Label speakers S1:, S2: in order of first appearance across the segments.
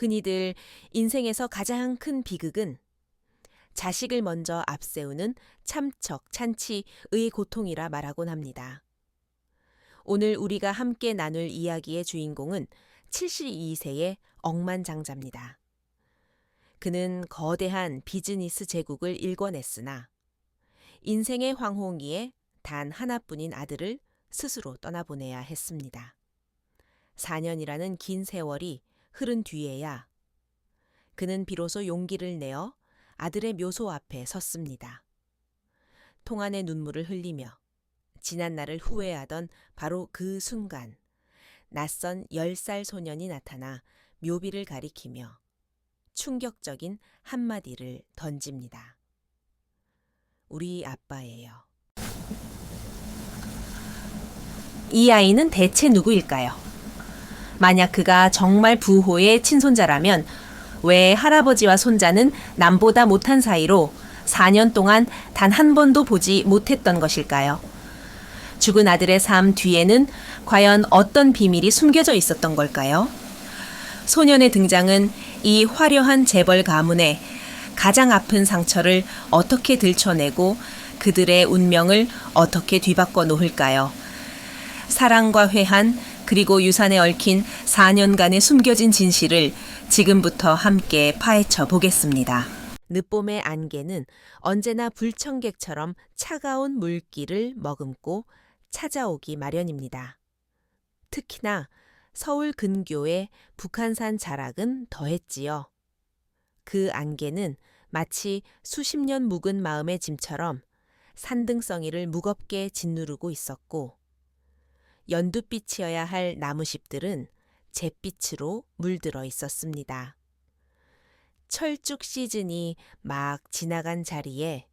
S1: 흔히들 인생에서 가장 큰 비극은 자식을 먼저 앞세우는 참척, 찬치의 고통이라 말하곤 합니다. 오늘 우리가 함께 나눌 이야기의 주인공은 72세의 억만장자입니다. 그는 거대한 비즈니스 제국을 일궈냈으나 인생의 황홍기에 단 하나뿐인 아들을 스스로 떠나보내야 했습니다. 4년이라는 긴 세월이 흐른 뒤에야 그는 비로소 용기를 내어 아들의 묘소 앞에 섰습니다. 통안의 눈물을 흘리며 지난 날을 후회하던 바로 그 순간 낯선 10살 소년이 나타나 묘비를 가리키며 충격적인 한마디를 던집니다. 우리 아빠예요. 이 아이는 대체 누구일까요? 만약 그가 정말 부호의 친손자라면 왜 할아버지와 손자는 남보다 못한 사이로 4년 동안 단 한 번도 보지 못했던 것일까요? 죽은 아들의 삶 뒤에는 과연 어떤 비밀이 숨겨져 있었던 걸까요? 소년의 등장은 이 화려한 재벌 가문에 가장 아픈 상처를 어떻게 들춰내고 그들의 운명을 어떻게 뒤바꿔 놓을까요? 사랑과 회한 그리고 유산에 얽힌 4년간의 숨겨진 진실을 지금부터 함께 파헤쳐 보겠습니다. 늦봄의 안개는 언제나 불청객처럼 차가운 물기를 머금고 찾아오기 마련입니다. 특히나 서울 근교의 북한산 자락은 더했지요. 그 안개는 마치 수십 년 묵은 마음의 짐처럼 산등성이를 무겁게 짓누르고 있었고 연두빛이어야 할 나무잎들은 잿빛으로 물들어 있었습니다. 철쭉 시즌이 막 지나간 자리에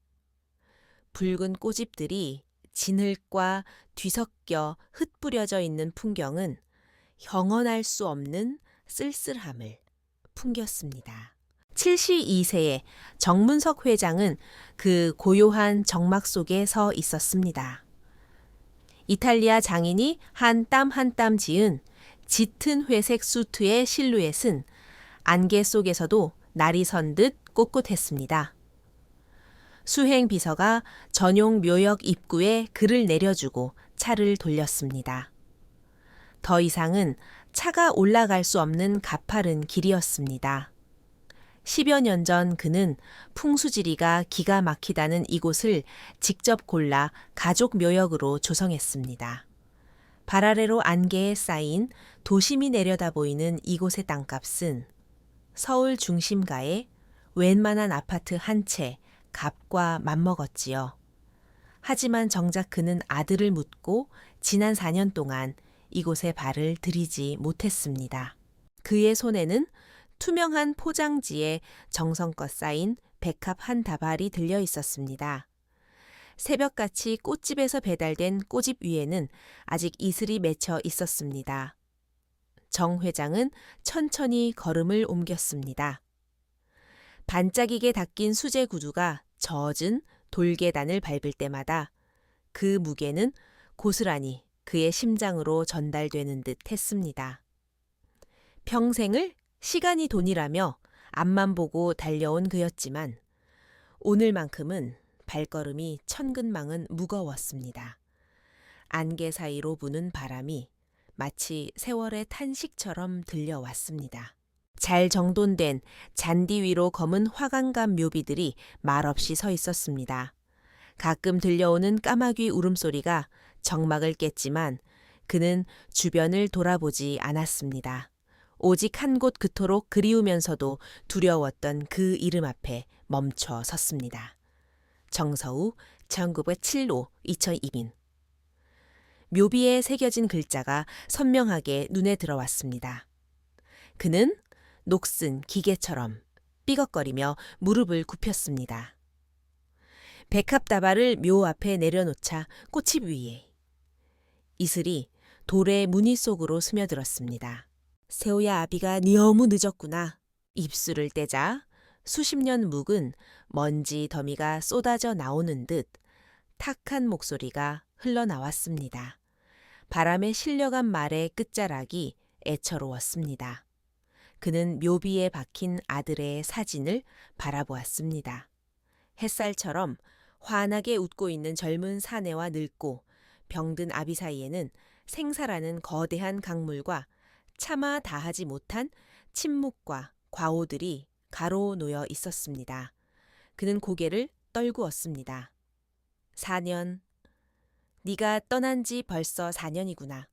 S1: 붉은 꼬집들이 진흙과 뒤섞여 흩뿌려져 있는 풍경은 형언할 수 없는 쓸쓸함을 풍겼습니다. 72세의 정문석 회장은 그 고요한 정막 속에 서 있었습니다. 이탈리아 장인이 한 땀 한 땀 지은 짙은 회색 수트의 실루엣은 안개 속에서도 날이 선 듯 꼿꼿했습니다. 수행 비서가 전용 묘역 입구에 글을 내려주고 차를 돌렸습니다. 더 이상은 차가 올라갈 수 없는 가파른 길이었습니다. 10여 년 전 그는 풍수지리가 기가 막히다는 이곳을 직접 골라 가족 묘역으로 조성했습니다. 발 아래로 안개에 쌓인 도심이 내려다 보이는 이곳의 땅값은 서울 중심가에 웬만한 아파트 한 채 값과 맞먹었지요. 하지만 정작 그는 아들을 묻고 지난 4년 동안 이곳에 발을 들이지 못했습니다. 그의 손에는 투명한 포장지에 정성껏 쌓인 백합 한 다발이 들려 있었습니다. 새벽같이 꽃집에서 배달된 꼬집 위에는 아직 이슬이 맺혀 있었습니다. 정 회장은 천천히 걸음을 옮겼습니다. 반짝이게 닦인 수제 구두가 젖은 돌계단을 밟을 때마다 그 무게는 고스란히 그의 심장으로 전달되는 듯 했습니다. 평생을 시간이 돈이라며 앞만 보고 달려온 그였지만 오늘만큼은 발걸음이 천근만은 무거웠습니다. 안개 사이로 부는 바람이 마치 세월의 탄식처럼 들려왔습니다. 잘 정돈된 잔디 위로 검은 화관감 묘비들이 말없이 서 있었습니다. 가끔 들려오는 까마귀 울음소리가 정막을 깼지만 그는 주변을 돌아보지 않았습니다. 오직 한 곳 그토록 그리우면서도 두려웠던 그 이름 앞에 멈춰 섰습니다. 정서우 1907호 2002민. 묘비에 새겨진 글자가 선명하게 눈에 들어왔습니다. 그는 녹슨 기계처럼 삐걱거리며 무릎을 굽혔습니다. 백합다발을 묘 앞에 내려놓자 꽃잎 위에 이슬이 돌의 무늬 속으로 스며들었습니다. 세호야 아비가 너무 늦었구나. 입술을 떼자 수십 년 묵은 먼지 더미가 쏟아져 나오는 듯 탁한 목소리가 흘러나왔습니다. 바람에 실려간 말의 끝자락이 애처로웠습니다. 그는 묘비에 박힌 아들의 사진을 바라보았습니다. 햇살처럼 환하게 웃고 있는 젊은 사내와 늙고 병든 아비 사이에는 생사라는 거대한 강물과 차마 다하지 못한 침묵과 과오들이 가로놓여 있었습니다. 그는 고개를 떨구었습니다. 4년. 네가 떠난 지 벌써 4년이구나.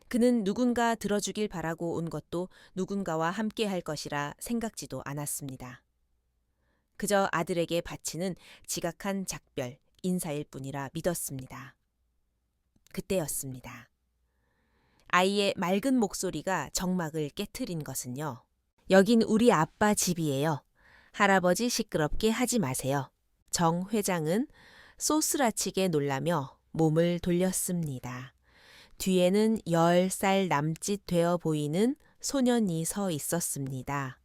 S1: 그는 누군가 들어주길 바라고 온 것도 누군가와 함께 할 것이라 생각지도 않았습니다. 그저 아들에게 바치는 지각한 작별, 인사일 뿐이라 믿었습니다. 그때였습니다. 아이의 맑은 목소리가 정막을 깨트린 것은요. 여긴 우리 아빠 집이에요. 할아버지 시끄럽게 하지 마세요. 정 회장은 소스라치게 놀라며 몸을 돌렸습니다. 뒤에는 10살 남짓 되어 보이는 소년이 서 있었습니다.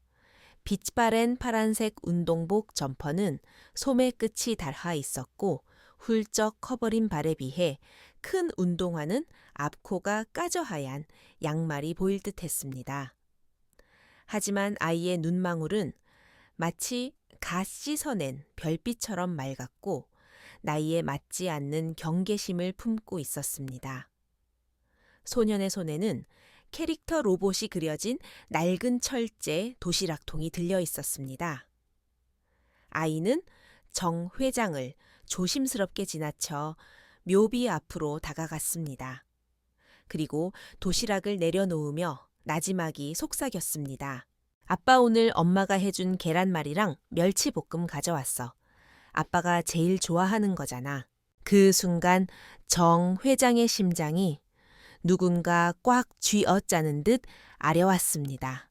S1: 빛바랜 파란색 운동복 점퍼는 소매 끝이 닳아 있었고 훌쩍 커버린 발에 비해 큰 운동화는 앞코가 까져 하얀 양말이 보일 듯했습니다. 하지만 아이의 눈망울은 마치 갓 씻어낸 별빛처럼 맑았고 나이에 맞지 않는 경계심을 품고 있었습니다. 소년의 손에는 캐릭터 로봇이 그려진 낡은 철제 도시락통이 들려 있었습니다. 아이는 정 회장을 조심스럽게 지나쳐 묘비 앞으로 다가갔습니다. 그리고 도시락을 내려놓으며 나지막이 속삭였습니다. 아빠 오늘 엄마가 해준 계란말이랑 멸치볶음 가져왔어. 아빠가 제일 좋아하는 거잖아. 그 순간 정 회장의 심장이 누군가 꽉 쥐어짜는 듯 아려왔습니다.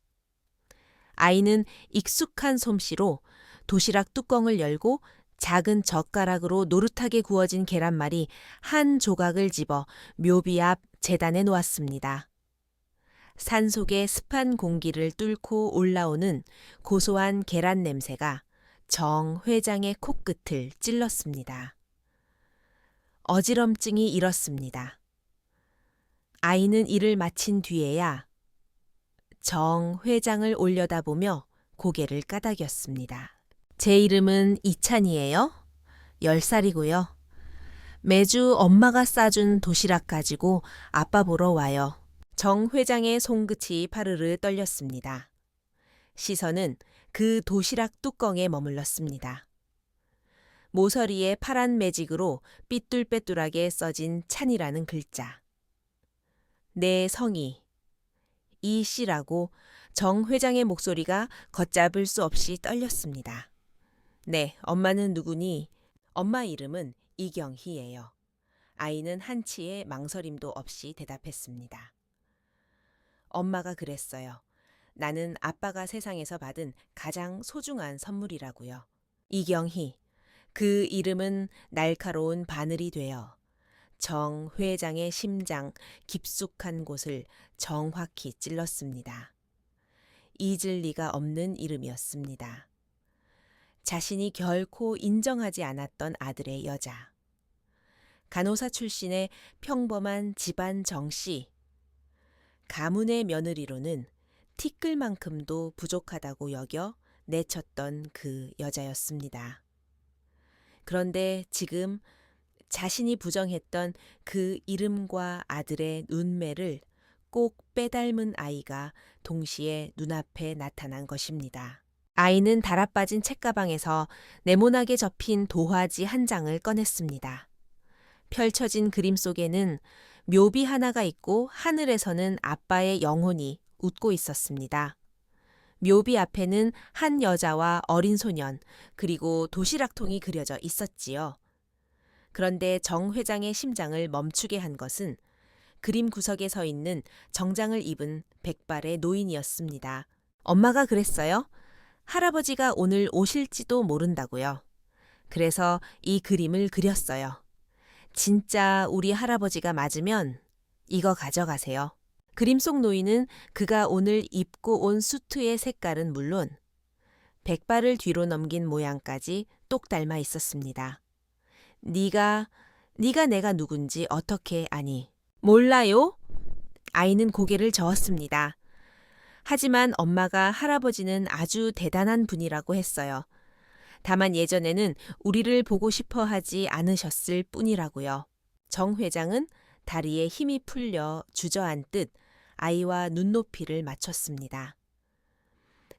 S1: 아이는 익숙한 솜씨로 도시락 뚜껑을 열고 작은 젓가락으로 노릇하게 구워진 계란말이 한 조각을 집어 묘비 앞 재단에 놓았습니다. 산속의 습한 공기를 뚫고 올라오는 고소한 계란 냄새가 정 회장의 코끝을 찔렀습니다. 어지럼증이 일었습니다. 아이는 일을 마친 뒤에야 정 회장을 올려다보며 고개를 까닥였습니다. 제 이름은 이찬이에요. 10살이고요. 매주 엄마가 싸준 도시락 가지고 아빠 보러 와요. 정 회장의 손끝이 파르르 떨렸습니다. 시선은 그 도시락 뚜껑에 머물렀습니다. 모서리에 파란 매직으로 삐뚤빼뚤하게 써진 찬이라는 글자. 내 성이 이 씨라고 정 회장의 목소리가 걷잡을 수 없이 떨렸습니다. 네, 엄마는 누구니? 엄마 이름은 이경희예요. 아이는 한치의 망설임도 없이 대답했습니다. 엄마가 그랬어요. 나는 아빠가 세상에서 받은 가장 소중한 선물이라고요. 이경희, 그 이름은 날카로운 바늘이 되어 정 회장의 심장 깊숙한 곳을 정확히 찔렀습니다. 잊을 리가 없는 이름이었습니다. 자신이 결코 인정하지 않았던 아들의 여자. 간호사 출신의 평범한 집안 정씨. 가문의 며느리로는 티끌만큼도 부족하다고 여겨 내쳤던 그 여자였습니다. 그런데 지금 자신이 부정했던 그 이름과 아들의 눈매를 꼭 빼닮은 아이가 동시에 눈앞에 나타난 것입니다. 아이는 달아빠진 책가방에서 네모나게 접힌 도화지 한 장을 꺼냈습니다. 펼쳐진 그림 속에는 묘비 하나가 있고 하늘에서는 아빠의 영혼이 웃고 있었습니다. 묘비 앞에는 한 여자와 어린 소년, 그리고 도시락통이 그려져 있었지요. 그런데 정 회장의 심장을 멈추게 한 것은 그림 구석에 서 있는 정장을 입은 백발의 노인이었습니다. 엄마가 그랬어요. 할아버지가 오늘 오실지도 모른다고요. 그래서 이 그림을 그렸어요. 진짜 우리 할아버지가 맞으면 이거 가져가세요. 그림 속 노인은 그가 오늘 입고 온 수트의 색깔은 물론 백발을 뒤로 넘긴 모양까지 똑 닮아 있었습니다. 네가 내가 누군지 어떻게 아니? 몰라요? 아이는 고개를 저었습니다. 하지만 엄마가 할아버지는 아주 대단한 분이라고 했어요. 다만 예전에는 우리를 보고 싶어 하지 않으셨을 뿐이라고요. 정 회장은 다리에 힘이 풀려 주저앉듯 아이와 눈높이를 맞췄습니다.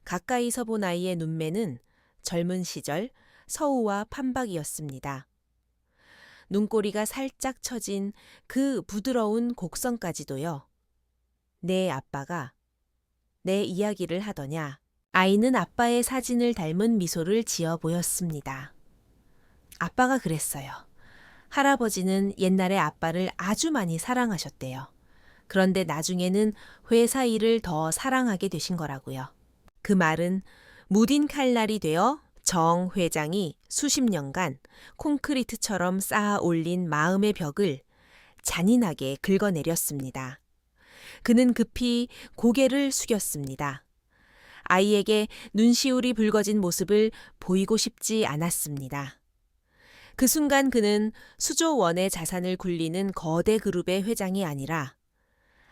S1: 가까이서 본 아이의 눈매는 젊은 시절 서우와 판박이었습니다. 눈꼬리가 살짝 처진 그 부드러운 곡선까지도요. 내 아빠가 내 이야기를 하더냐. 아이는 아빠의 사진을 닮은 미소를 지어 보였습니다. 아빠가 그랬어요. 할아버지는 옛날에 아빠를 아주 많이 사랑하셨대요. 그런데 나중에는 회사 일을 더 사랑하게 되신 거라고요. 그 말은 무딘 칼날이 되어 정 회장이 수십 년간 콘크리트처럼 쌓아 올린 마음의 벽을 잔인하게 긁어내렸습니다. 그는 급히 고개를 숙였습니다. 아이에게 눈시울이 붉어진 모습을 보이고 싶지 않았습니다. 그 순간 그는 수조 원의 자산을 굴리는 거대 그룹의 회장이 아니라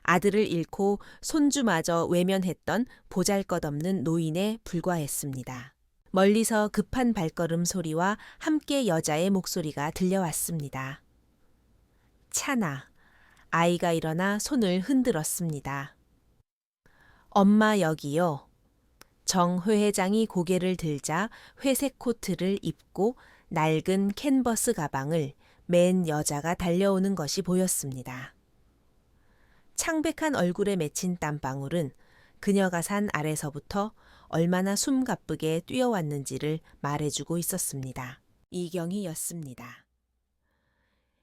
S1: 아들을 잃고 손주마저 외면했던 보잘것없는 노인에 불과했습니다. 멀리서 급한 발걸음 소리와 함께 여자의 목소리가 들려왔습니다. 차나. 아이가 일어나 손을 흔들었습니다. 엄마 여기요. 정 회장이 고개를 들자 회색 코트를 입고 낡은 캔버스 가방을 맨 여자가 달려오는 것이 보였습니다. 창백한 얼굴에 맺힌 땀방울은 그녀가 산 아래서부터 얼마나 숨가쁘게 뛰어왔는지를 말해주고 있었습니다. 이경희였습니다.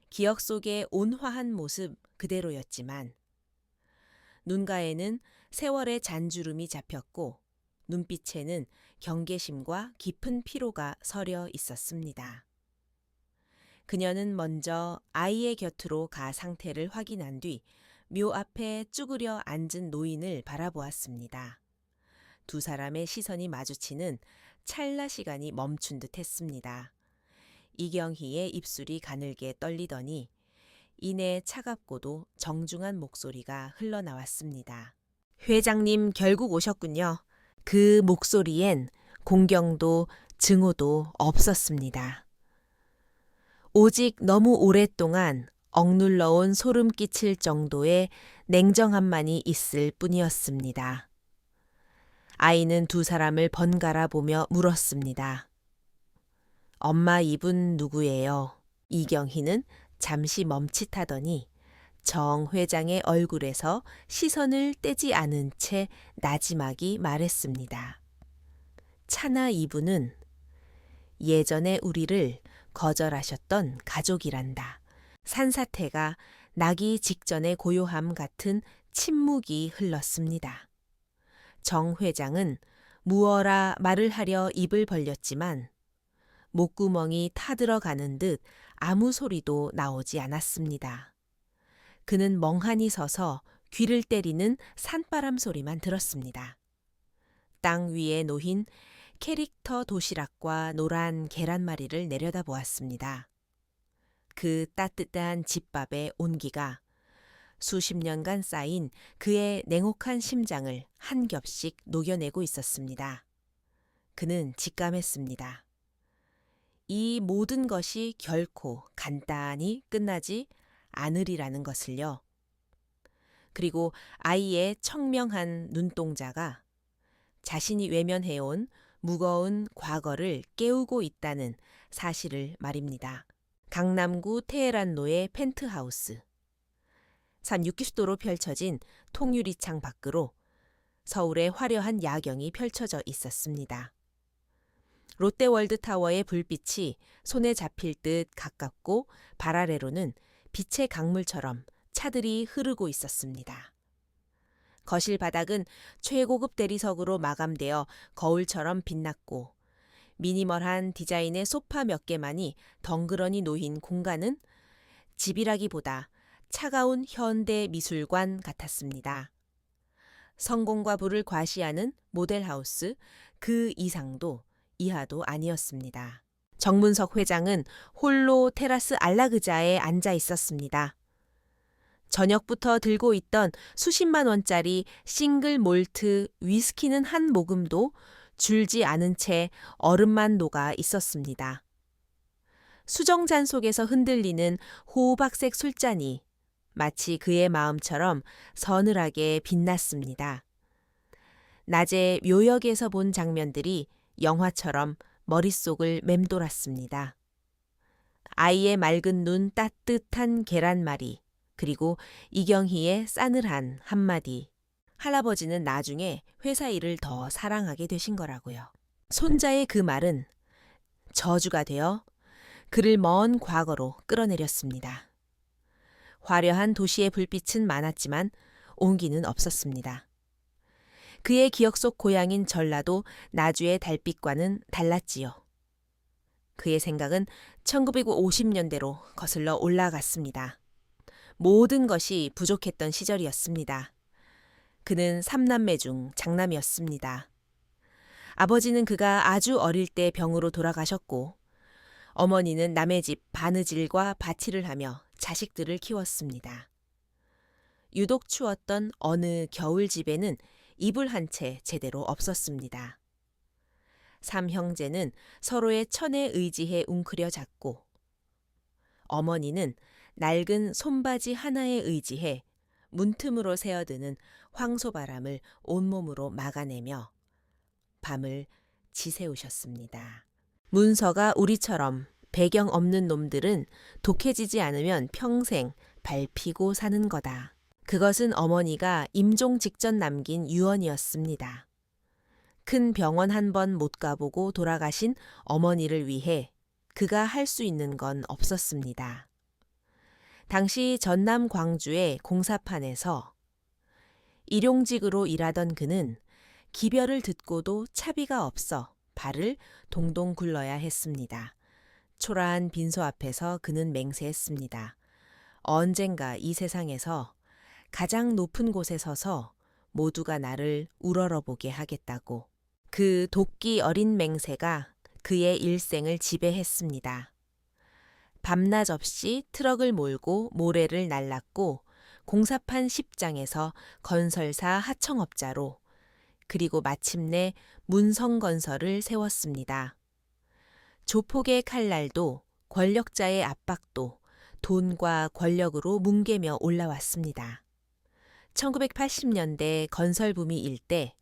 S1: 기억 속의 온화한 모습 그대로였지만 눈가에는 세월의 잔주름이 잡혔고 눈빛에는 경계심과 깊은 피로가 서려 있었습니다. 그녀는 먼저 아이의 곁으로 가 상태를 확인한 뒤 묘 앞에 쭈그려 앉은 노인을 바라보았습니다. 두 사람의 시선이 마주치는 찰나 시간이 멈춘 듯 했습니다. 이경희의 입술이 가늘게 떨리더니 이내 차갑고도 정중한 목소리가 흘러나왔습니다. 회장님 결국 오셨군요. 그 목소리엔 공경도 증오도 없었습니다. 오직 너무 오랫동안 억눌러온 소름 끼칠 정도의 냉정함만이 있을 뿐이었습니다. 아이는 두 사람을 번갈아 보며 물었습니다. 엄마 이분 누구예요? 이경희는 잠시 멈칫하더니 정 회장의 얼굴에서 시선을 떼지 않은 채 나지막이 말했습니다. 차나 이분은 예전에 우리를 거절하셨던 가족이란다. 산사태가 나기 직전의 고요함 같은 침묵이 흘렀습니다. 정 회장은 무어라 말을 하려 입을 벌렸지만 목구멍이 타들어가는 듯 아무 소리도 나오지 않았습니다. 그는 멍하니 서서 귀를 때리는 산바람 소리만 들었습니다. 땅 위에 놓인 캐릭터 도시락과 노란 계란말이를 내려다보았습니다. 그 따뜻한 집밥의 온기가 수십 년간 쌓인 그의 냉혹한 심장을 한 겹씩 녹여내고 있었습니다. 그는 직감했습니다. 이 모든 것이 결코 간단히 끝나지 않으리라는 것을요. 그리고 아이의 청명한 눈동자가 자신이 외면해온 무거운 과거를 깨우고 있다는 사실을 말입니다. 강남구 테헤란로의 펜트하우스. 360도로 펼쳐진 통유리창 밖으로 서울의 화려한 야경이 펼쳐져 있었습니다. 롯데월드타워의 불빛이 손에 잡힐 듯 가깝고 발 아래로는 빛의 강물처럼 차들이 흐르고 있었습니다. 거실 바닥은 최고급 대리석으로 마감되어 거울처럼 빛났고 미니멀한 디자인의 소파 몇 개만이 덩그러니 놓인 공간은 집이라기보다 차가운 현대 미술관 같았습니다. 성공과 부를 과시하는 모델하우스 그 이상도 이하도 아니었습니다. 정문석 회장은 홀로 테라스 안락의자에 앉아 있었습니다. 저녁부터 들고 있던 수십만 원짜리 싱글 몰트 위스키는 한 모금도 줄지 않은 채 얼음만 녹아 있었습니다. 수정잔 속에서 흔들리는 호박색 술잔이 마치 그의 마음처럼 서늘하게 빛났습니다. 낮에 묘역에서 본 장면들이 영화처럼 머릿속을 맴돌았습니다. 아이의 맑은 눈 따뜻한 계란말이, 그리고 이경희의 싸늘한 한마디. 할아버지는 나중에 회사 일을 더 사랑하게 되신 거라고요. 손자의 그 말은 저주가 되어 그를 먼 과거로 끌어내렸습니다. 화려한 도시의 불빛은 많았지만 온기는 없었습니다. 그의 기억 속 고향인 전라도 나주의 달빛과는 달랐지요. 그의 생각은 1950년대로 거슬러 올라갔습니다. 모든 것이 부족했던 시절이었습니다. 그는 3남매 중 장남이었습니다. 아버지는 그가 아주 어릴 때 병으로 돌아가셨고 어머니는 남의 집 바느질과 밭일을 하며 자식들을 키웠습니다. 유독 추웠던 어느 겨울 집에는 이불 한 채 제대로 없었습니다. 3형제는 서로의 천에 의지해 웅크려 잤고 어머니는 낡은 손바지 하나에 의지해 문틈으로 새어드는 황소바람을 온몸으로 막아내며 밤을 지새우셨습니다. 문서가 우리처럼 배경 없는 놈들은 독해지지 않으면 평생 밟히고 사는 거다. 그것은 어머니가 임종 직전 남긴 유언이었습니다. 큰 병원 한 번 못 가보고 돌아가신 어머니를 위해 그가 할 수 있는 건 없었습니다. 당시 전남 광주의 공사판에서 일용직으로 일하던 그는 기별을 듣고도 차비가 없어 발을 동동 굴러야 했습니다. 초라한 빈소 앞에서 그는 맹세했습니다. 언젠가 이 세상에서 가장 높은 곳에 서서 모두가 나를 우러러보게 하겠다고. 그 도끼 어린 맹세가 그의 일생을 지배했습니다. 밤낮 없이 트럭을 몰고 모래를 날랐고 공사판 10장에서 건설사 하청업자로, 그리고 마침내 문성건설을 세웠습니다. 조폭의 칼날도 권력자의 압박도 돈과 권력으로 뭉개며 올라왔습니다. 1980년대 건설붐이 일 때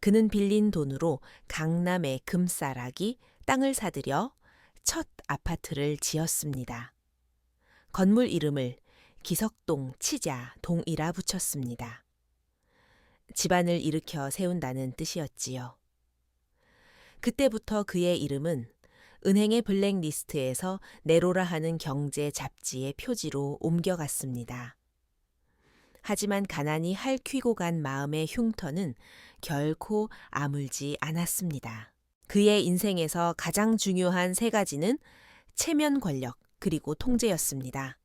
S1: 그는 빌린 돈으로 강남의 금싸라기 땅을 사들여 첫 아파트를 지었습니다. 건물 이름을 기석동 치자 동이라 붙였습니다. 집안을 일으켜 세운다는 뜻이었지요. 그때부터 그의 이름은 은행의 블랙리스트에서 네로라 하는 경제 잡지의 표지로 옮겨갔습니다. 하지만 가난이 핥히고 간 마음의 흉터는 결코 아물지 않았습니다. 그의 인생에서 가장 중요한 세 가지는 체면 권력 그리고 통제였습니다.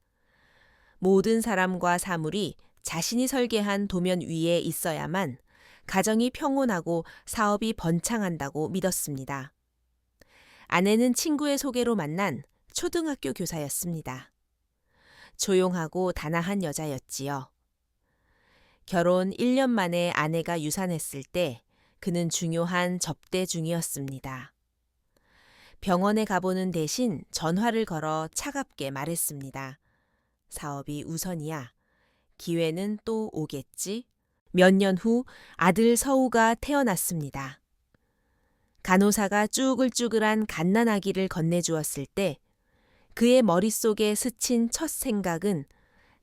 S1: 모든 사람과 사물이 자신이 설계한 도면 위에 있어야만 가정이 평온하고 사업이 번창한다고 믿었습니다. 아내는 친구의 소개로 만난 초등학교 교사였습니다. 조용하고 단아한 여자였지요. 결혼 1년 만에 아내가 유산했을 때 그는 중요한 접대 중이었습니다. 병원에 가보는 대신 전화를 걸어 차갑게 말했습니다. 사업이 우선이야. 기회는 또 오겠지? 몇 년 후 아들 서우가 태어났습니다. 간호사가 쭈글쭈글한 갓난아기를 건네주었을 때 그의 머릿속에 스친 첫 생각은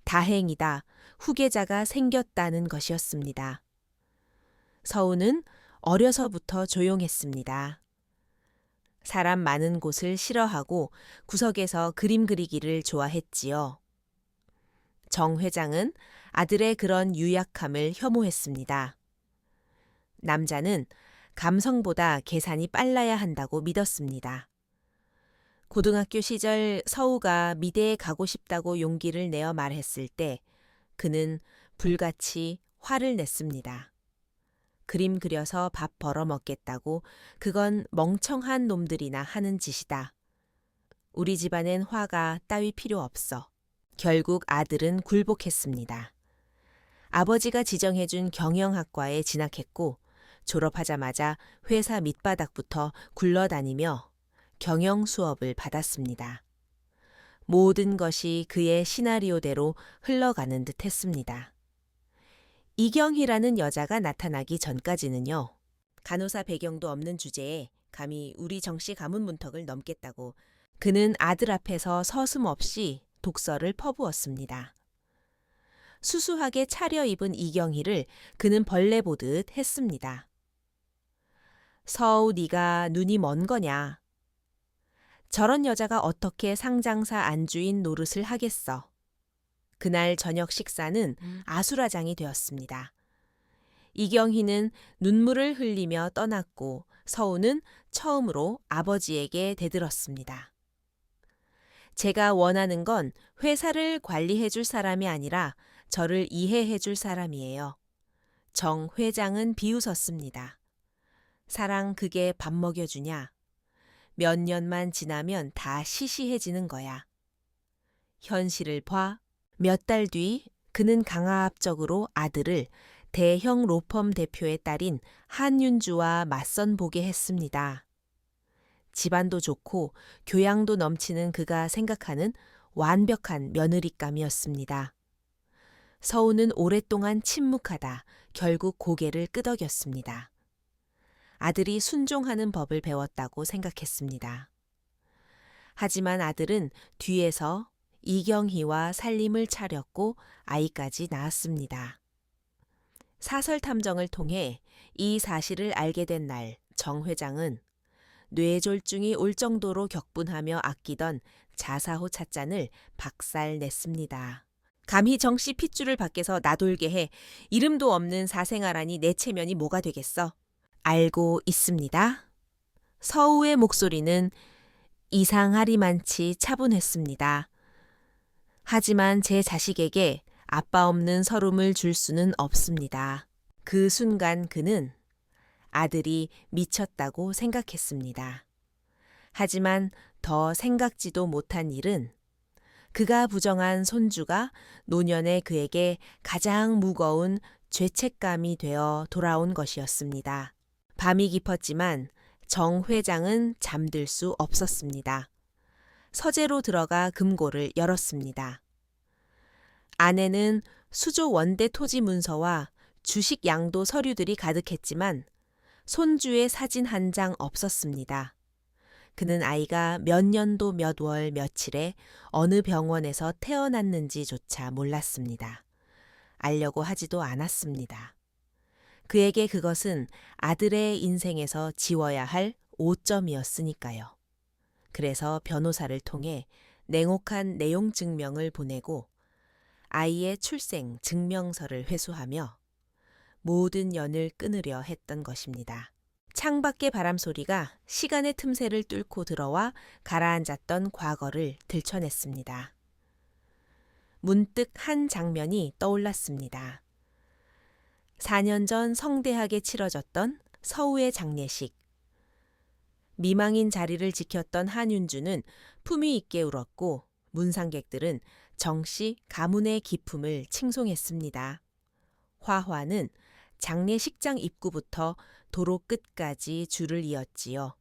S1: 다행이다, 후계자가 생겼다는 것이었습니다. 서우는 어려서부터 조용했습니다. 사람 많은 곳을 싫어하고 구석에서 그림 그리기를 좋아했지요. 정 회장은 아들의 그런 유약함을 혐오했습니다. 남자는 감성보다 계산이 빨라야 한다고 믿었습니다. 고등학교 시절 서우가 미대에 가고 싶다고 용기를 내어 말했을 때 그는 불같이 화를 냈습니다. 그림 그려서 밥 벌어 먹겠다고 그건 멍청한 놈들이나 하는 짓이다. 우리 집안엔 화가 따위 필요 없어. 결국 아들은 굴복했습니다. 아버지가 지정해준 경영학과에 진학했고 졸업하자마자 회사 밑바닥부터 굴러다니며 경영 수업을 받았습니다. 모든 것이 그의 시나리오대로 흘러가는 듯 했습니다. 이경희라는 여자가 나타나기 전까지는요. 간호사 배경도 없는 주제에 감히 우리 정씨 가문 문턱을 넘겠다고 그는 아들 앞에서 서슴없이 독설을 퍼부었습니다. 수수하게 차려입은 이경희를 그는 벌레 보듯 했습니다. 서우 네가 눈이 먼 거냐. 저런 여자가 어떻게 상장사 안주인 노릇을 하겠어. 그날 저녁 식사는 아수라장이 되었습니다. 이경희는 눈물을 흘리며 떠났고 서우는 처음으로 아버지에게 대들었습니다. 제가 원하는 건 회사를 관리해 줄 사람이 아니라 저를 이해해 줄 사람이에요. 정 회장은 비웃었습니다. 사랑 그게 밥 먹여주냐? 몇 년만 지나면 다 시시해지는 거야. 현실을 봐. 몇 달 뒤 그는 강압적으로 아들을 대형 로펌 대표의 딸인 한윤주와 맞선 보게 했습니다. 집안도 좋고 교양도 넘치는 그가 생각하는 완벽한 며느리감이었습니다. 서우는 오랫동안 침묵하다 결국 고개를 끄덕였습니다. 아들이 순종하는 법을 배웠다고 생각했습니다. 하지만 아들은 뒤에서 이경희와 살림을 차렸고 아이까지 낳았습니다. 사설 탐정을 통해 이 사실을 알게 된 날 정 회장은 뇌졸중이 올 정도로 격분하며 아끼던 자사호 찻잔을 박살냈습니다. 감히 정씨 핏줄을 밖에서 나돌게 해 이름도 없는 사생아라니 내 체면이 뭐가 되겠어? 알고 있습니다. 서우의 목소리는 이상하리만치 차분했습니다. 하지만 제 자식에게 아빠 없는 서름을 줄 수는 없습니다. 그 순간 그는 아들이 미쳤다고 생각했습니다. 하지만 더 생각지도 못한 일은 그가 부정한 손주가 노년의 그에게 가장 무거운 죄책감이 되어 돌아온 것이었습니다. 밤이 깊었지만 정 회장은 잠들 수 없었습니다. 서재로 들어가 금고를 열었습니다. 안에는 수조 원대 토지 문서와 주식 양도 서류들이 가득했지만 손주의 사진 한 장 없었습니다. 그는 아이가 몇 년도 몇 월 며칠에 어느 병원에서 태어났는지조차 몰랐습니다. 알려고 하지도 않았습니다. 그에게 그것은 아들의 인생에서 지워야 할 오점이었으니까요. 그래서 변호사를 통해 냉혹한 내용 증명을 보내고 아이의 출생 증명서를 회수하며 모든 연을 끊으려 했던 것입니다. 창밖의 바람소리가 시간의 틈새를 뚫고 들어와 가라앉았던 과거를 들춰냈습니다. 문득 한 장면이 떠올랐습니다. 4년 전 성대하게 치러졌던 서우의 장례식. 미망인 자리를 지켰던 한윤주는 품위 있게 울었고 문상객들은 정씨 가문의 기품을 칭송했습니다. 화환은 장례식장 입구부터 도로 끝까지 줄을 이었지요.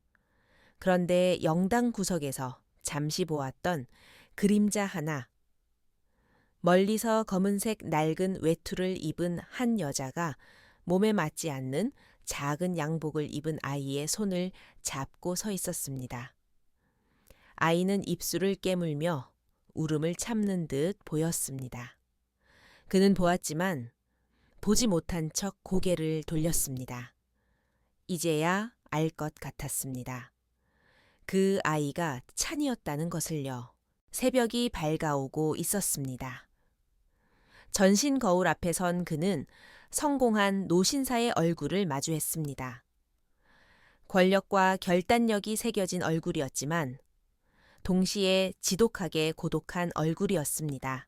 S1: 그런데 영당 구석에서 잠시 보았던 그림자 하나, 멀리서 검은색 낡은 외투를 입은 한 여자가 몸에 맞지 않는 작은 양복을 입은 아이의 손을 잡고 서 있었습니다. 아이는 입술을 깨물며 울음을 참는 듯 보였습니다. 그는 보았지만 보지 못한 척 고개를 돌렸습니다. 이제야 알 것 같았습니다. 그 아이가 찬이었다는 것을요. 새벽이 밝아오고 있었습니다. 전신 거울 앞에 선 그는 성공한 노신사의 얼굴을 마주했습니다. 권력과 결단력이 새겨진 얼굴이었지만 동시에 지독하게 고독한 얼굴이었습니다.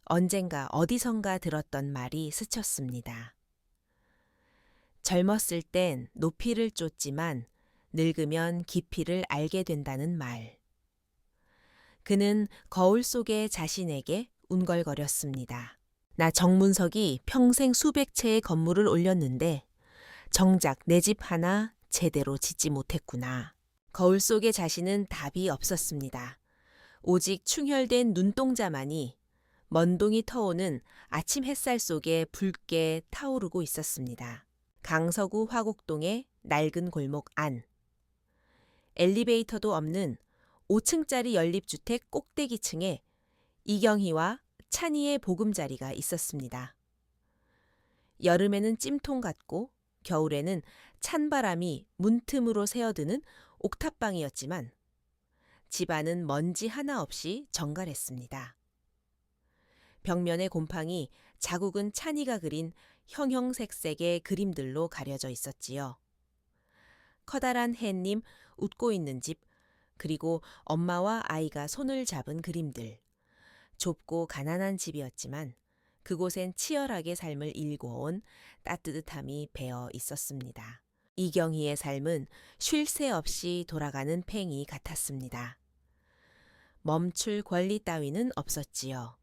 S1: 언젠가 어디선가 들었던 말이 스쳤습니다. 젊었을 땐 높이를 쫓지만 늙으면 깊이를 알게 된다는 말. 그는 거울 속에 자신에게 운걸거렸습니다. 나 정문석이 평생 수백 채의 건물을 올렸는데 정작 내 집 하나 제대로 짓지 못했구나. 거울 속의 자신은 답이 없었습니다. 오직 충혈된 눈동자만이 먼동이 터오는 아침 햇살 속에 붉게 타오르고 있었습니다. 강서구 화곡동의 낡은 골목 안. 엘리베이터도 없는 5층짜리 연립주택 꼭대기층에 이경희와 찬이의 보금자리가 있었습니다. 여름에는 찜통 같고 겨울에는 찬바람이 문틈으로 새어드는 옥탑방이었지만 집안은 먼지 하나 없이 정갈했습니다. 벽면의 곰팡이 자국은 찬이가 그린 형형색색의 그림들로 가려져 있었지요. 커다란 햇님 웃고 있는 집, 그리고 엄마와 아이가 손을 잡은 그림들. 좁고 가난한 집이었지만 그곳엔 치열하게 삶을 일궈온 따뜻함이 배어 있었습니다. 이경희의 삶은 쉴 새 없이 돌아가는 팽이 같았습니다. 멈출 권리 따위는 없었지요.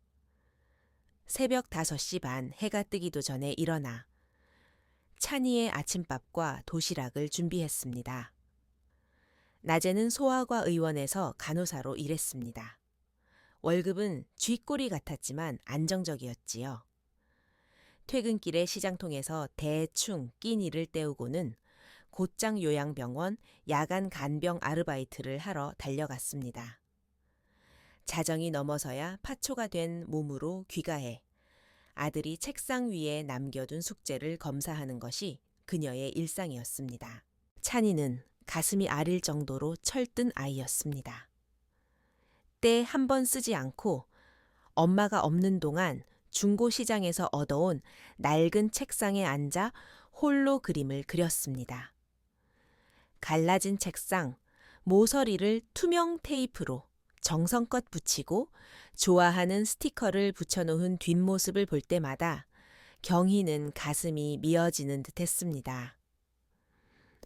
S1: 새벽 5시 반 해가 뜨기도 전에 일어나 찬이의 아침밥과 도시락을 준비했습니다. 낮에는 소아과 의원에서 간호사로 일했습니다. 월급은 쥐꼬리 같았지만 안정적이었지요. 퇴근길에 시장통에서 대충 낀 일을 때우고는 곧장 요양병원 야간 간병 아르바이트를 하러 달려갔습니다. 자정이 넘어서야 파초가 된 몸으로 귀가해 아들이 책상 위에 남겨둔 숙제를 검사하는 것이 그녀의 일상이었습니다. 찬이는 가슴이 아릴 정도로 철든 아이였습니다. 때 한 번 쓰지 않고 엄마가 없는 동안 중고시장에서 얻어온 낡은 책상에 앉아 홀로 그림을 그렸습니다. 갈라진 책상, 모서리를 투명 테이프로 정성껏 붙이고 좋아하는 스티커를 붙여놓은 뒷모습을 볼 때마다 경희는 가슴이 미어지는 듯했습니다.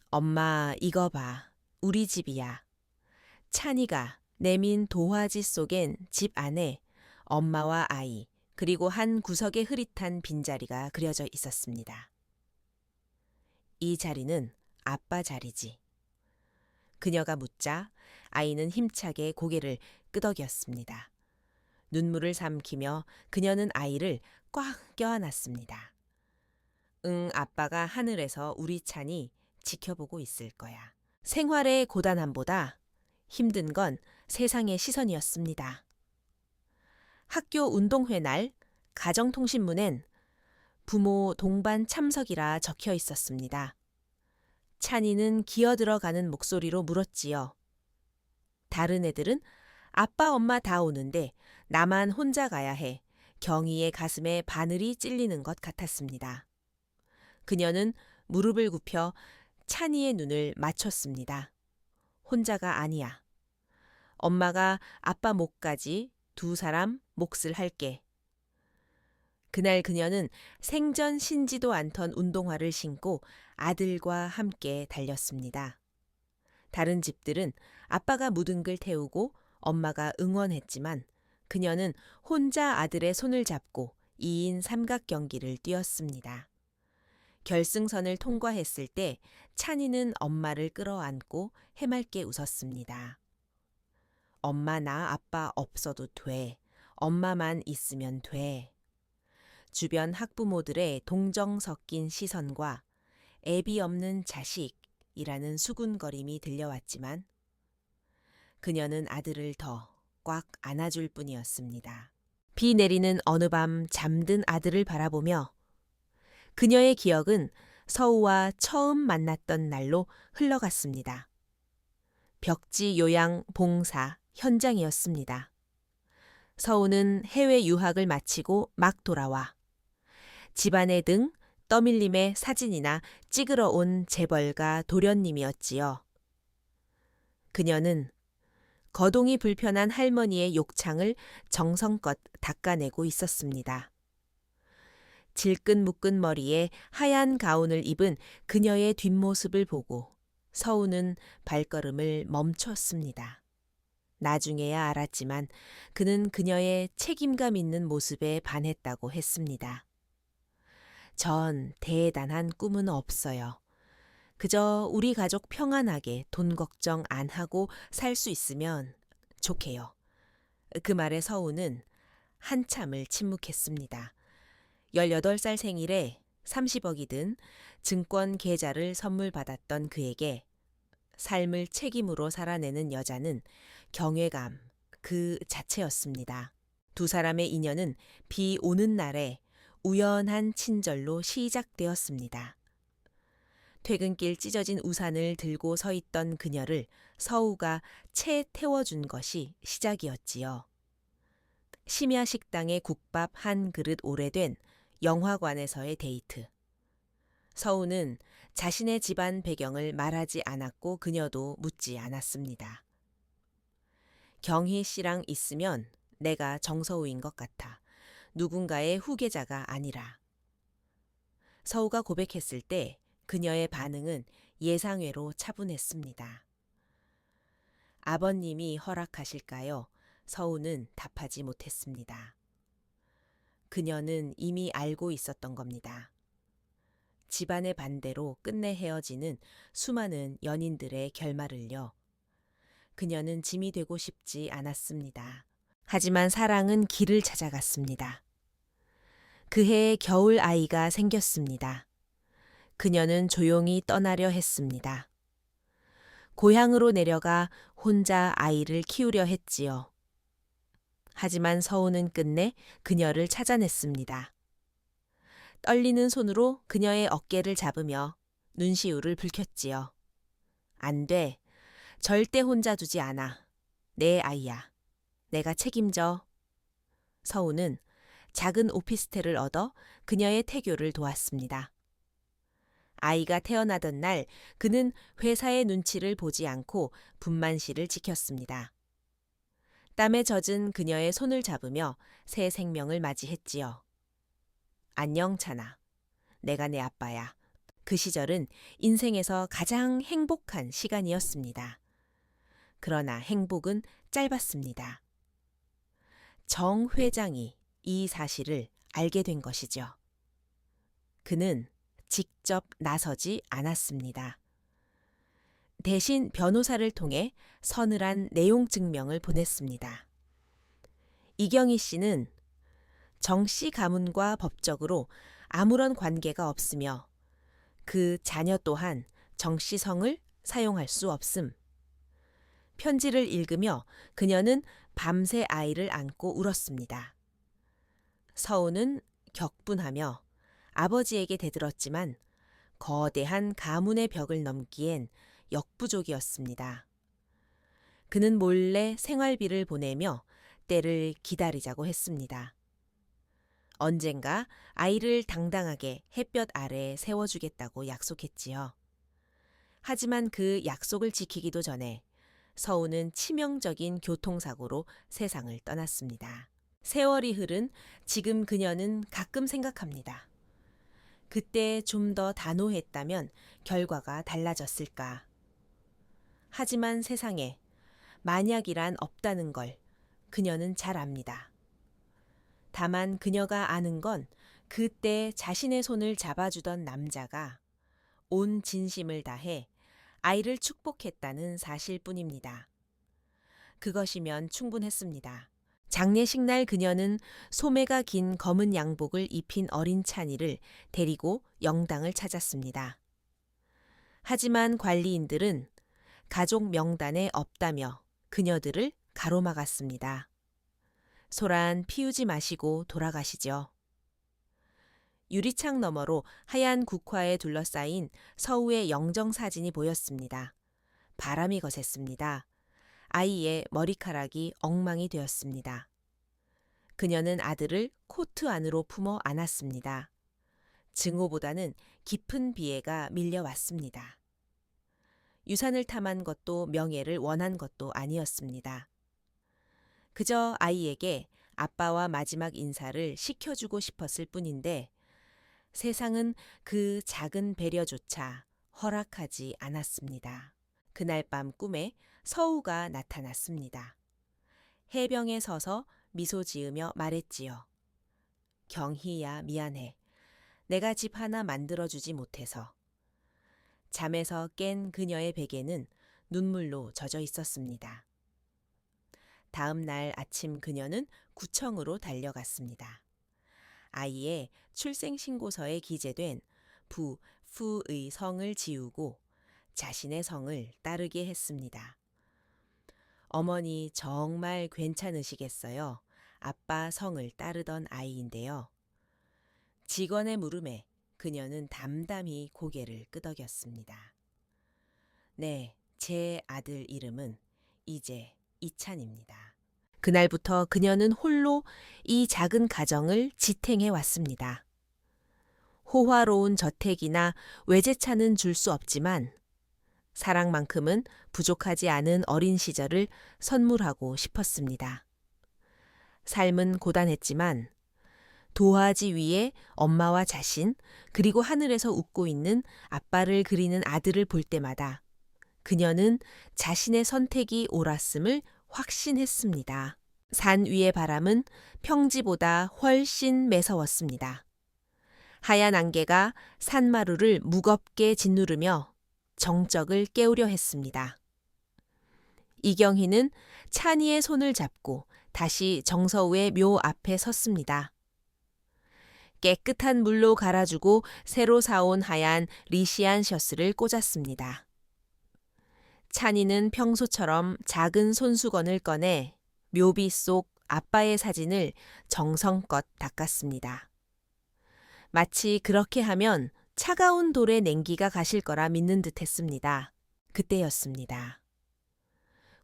S1: 엄마 이거 봐. 우리 집이야. 찬이가 내민 도화지 속엔 집 안에 엄마와 아이 그리고 한 구석에 흐릿한 빈자리가 그려져 있었습니다. 이 자리는 아빠 자리지. 그녀가 묻자 아이는 힘차게 고개를 끄덕였습니다. 눈물을 삼키며 그녀는 아이를 꽉 껴안았습니다. 응, 아빠가 하늘에서 우리 찬이 지켜보고 있을 거야. 생활의 고단함보다 힘든 건 세상의 시선이었습니다. 학교 운동회 날 가정통신문엔 부모 동반 참석이라 적혀 있었습니다. 찬이는 기어들어가는 목소리로 물었지요. 다른 애들은 아빠 엄마 다 오는데 나만 혼자 가야 해. 경희의 가슴에 바늘이 찔리는 것 같았습니다. 그녀는 무릎을 굽혀 찬이의 눈을 맞췄습니다. 혼자가 아니야. 엄마가 아빠 목까지 두 사람 몫을 할게. 그날 그녀는 생전 신지도 않던 운동화를 신고 아들과 함께 달렸습니다. 다른 집들은 아빠가 무등을 태우고 엄마가 응원했지만 그녀는 혼자 아들의 손을 잡고 2인 삼각 경기를 뛰었습니다. 결승선을 통과했을 때 찬이는 엄마를 끌어안고 해맑게 웃었습니다. 엄마 나 아빠 없어도 돼. 엄마만 있으면 돼. 주변 학부모들의 동정 섞인 시선과 애비 없는 자식이라는 수군거림이 들려왔지만 그녀는 아들을 더 꽉 안아줄 뿐이었습니다. 비 내리는 어느 밤 잠든 아들을 바라보며 그녀의 기억은 서우와 처음 만났던 날로 흘러갔습니다. 벽지 요양 봉사 현장이었습니다. 서우는 해외 유학을 마치고 막 돌아와 집안의 등 떠밀림의 사진이나 찍으러 온 재벌가 도련님이었지요. 그녀는 거동이 불편한 할머니의 욕창을 정성껏 닦아내고 있었습니다. 질끈 묶은 머리에 하얀 가운을 입은 그녀의 뒷모습을 보고 서우는 발걸음을 멈췄습니다. 나중에야 알았지만 그는 그녀의 책임감 있는 모습에 반했다고 했습니다. 전 대단한 꿈은 없어요. 그저 우리 가족 평안하게 돈 걱정 안 하고 살 수 있으면 좋게요. 그 말에 서우는 한참을 침묵했습니다. 18살 생일에 30억이 든 증권 계좌를 선물 받았던 그에게 삶을 책임으로 살아내는 여자는 경외감 그 자체였습니다. 두 사람의 인연은 비 오는 날에 우연한 친절로 시작되었습니다. 퇴근길 찢어진 우산을 들고 서 있던 그녀를 서우가 채 태워준 것이 시작이었지요. 심야 식당의 국밥 한 그릇 오래된 영화관에서의 데이트. 서우는 자신의 집안 배경을 말하지 않았고 그녀도 묻지 않았습니다. 경희 씨랑 있으면 내가 정서우인 것 같아. 누군가의 후계자가 아니라. 서우가 고백했을 때 그녀의 반응은 예상외로 차분했습니다. 아버님이 허락하실까요? 서우는 답하지 못했습니다. 그녀는 이미 알고 있었던 겁니다. 집안의 반대로 끝내 헤어지는 수많은 연인들의 결말을요. 그녀는 짐이 되고 싶지 않았습니다. 하지만 사랑은 길을 찾아갔습니다. 그해에 겨울 아이가 생겼습니다. 그녀는 조용히 떠나려 했습니다. 고향으로 내려가 혼자 아이를 키우려 했지요. 하지만 서우는 끝내 그녀를 찾아냈습니다. 떨리는 손으로 그녀의 어깨를 잡으며 눈시울을 붉혔지요. 안 돼. 절대 혼자 두지 않아. 내 아이야. 내가 책임져. 서우는 작은 오피스텔을 얻어 그녀의 태교를 도왔습니다. 아이가 태어나던 날 그는 회사의 눈치를 보지 않고 분만실을 지켰습니다. 땀에 젖은 그녀의 손을 잡으며 새 생명을 맞이했지요. 안녕 찬아. 내가 내 아빠야. 그 시절은 인생에서 가장 행복한 시간이었습니다. 그러나 행복은 짧았습니다. 정 회장이 이 사실을 알게 된 것이죠. 그는 직접 나서지 않았습니다. 대신 변호사를 통해 서늘한 내용 증명을 보냈습니다. 이경희 씨는 정 씨 가문과 법적으로 아무런 관계가 없으며 그 자녀 또한 정 씨 성을 사용할 수 없음. 편지를 읽으며 그녀는 밤새 아이를 안고 울었습니다. 서우는 격분하며 아버지에게 대들었지만 거대한 가문의 벽을 넘기엔 역부족이었습니다. 그는 몰래 생활비를 보내며 때를 기다리자고 했습니다. 언젠가 아이를 당당하게 햇볕 아래에 세워주겠다고 약속했지요. 하지만 그 약속을 지키기도 전에 서우는 치명적인 교통사고로 세상을 떠났습니다. 세월이 흐른 지금 그녀는 가끔 생각합니다. 그때 좀 더 단호했다면 결과가 달라졌을까. 하지만 세상에 만약이란 없다는 걸 그녀는 잘 압니다. 다만 그녀가 아는 건 그때 자신의 손을 잡아주던 남자가 온 진심을 다해 아이를 축복했다는 사실뿐입니다. 그것이면 충분했습니다. 장례식 날 그녀는 소매가 긴 검은 양복을 입힌 어린 찬이를 데리고 영당을 찾았습니다. 하지만 관리인들은 가족 명단에 없다며 그녀들을 가로막았습니다. 소란 피우지 마시고 돌아가시죠. 유리창 너머로 하얀 국화에 둘러싸인 서우의 영정사진이 보였습니다. 바람이 거셌습니다. 아이의 머리카락이 엉망이 되었습니다. 그녀는 아들을 코트 안으로 품어 안았습니다. 증오보다는 깊은 비애가 밀려왔습니다. 유산을 탐한 것도 명예를 원한 것도 아니었습니다. 그저 아이에게 아빠와 마지막 인사를 시켜주고 싶었을 뿐인데 세상은 그 작은 배려조차 허락하지 않았습니다. 그날 밤 꿈에 서우가 나타났습니다. 해병에 서서 미소 지으며 말했지요. 경희야, 미안해. 내가 집 하나 만들어주지 못해서. 잠에서 깬 그녀의 베개는 눈물로 젖어 있었습니다. 다음 날 아침 그녀는 구청으로 달려갔습니다. 아이의 출생신고서에 기재된 부, 푸의 성을 지우고 자신의 성을 따르게 했습니다. 어머니 정말 괜찮으시겠어요? 아빠 성을 따르던 아이인데요. 직원의 물음에 그녀는 담담히 고개를 끄덕였습니다. 네, 제 아들 이름은 이제 이찬입니다. 그날부터 그녀는 홀로 이 작은 가정을 지탱해 왔습니다. 호화로운 저택이나 외제차는 줄 수 없지만 사랑만큼은 부족하지 않은 어린 시절을 선물하고 싶었습니다. 삶은 고단했지만 도화지 위에 엄마와 자신 그리고 하늘에서 웃고 있는 아빠를 그리는 아들을 볼 때마다 그녀는 자신의 선택이 옳았음을 확신했습니다. 산 위의 바람은 평지보다 훨씬 매서웠습니다. 하얀 안개가 산마루를 무겁게 짓누르며 정적을 깨우려 했습니다. 이경희는 찬이의 손을 잡고 다시 정서우의 묘 앞에 섰습니다. 깨끗한 물로 갈아주고 새로 사온 하얀 리시안 셔츠를 꽂았습니다. 찬이는 평소처럼 작은 손수건을 꺼내 묘비 속 아빠의 사진을 정성껏 닦았습니다. 마치 그렇게 하면 차가운 돌의 냉기가 가실 거라 믿는 듯 했습니다. 그때였습니다.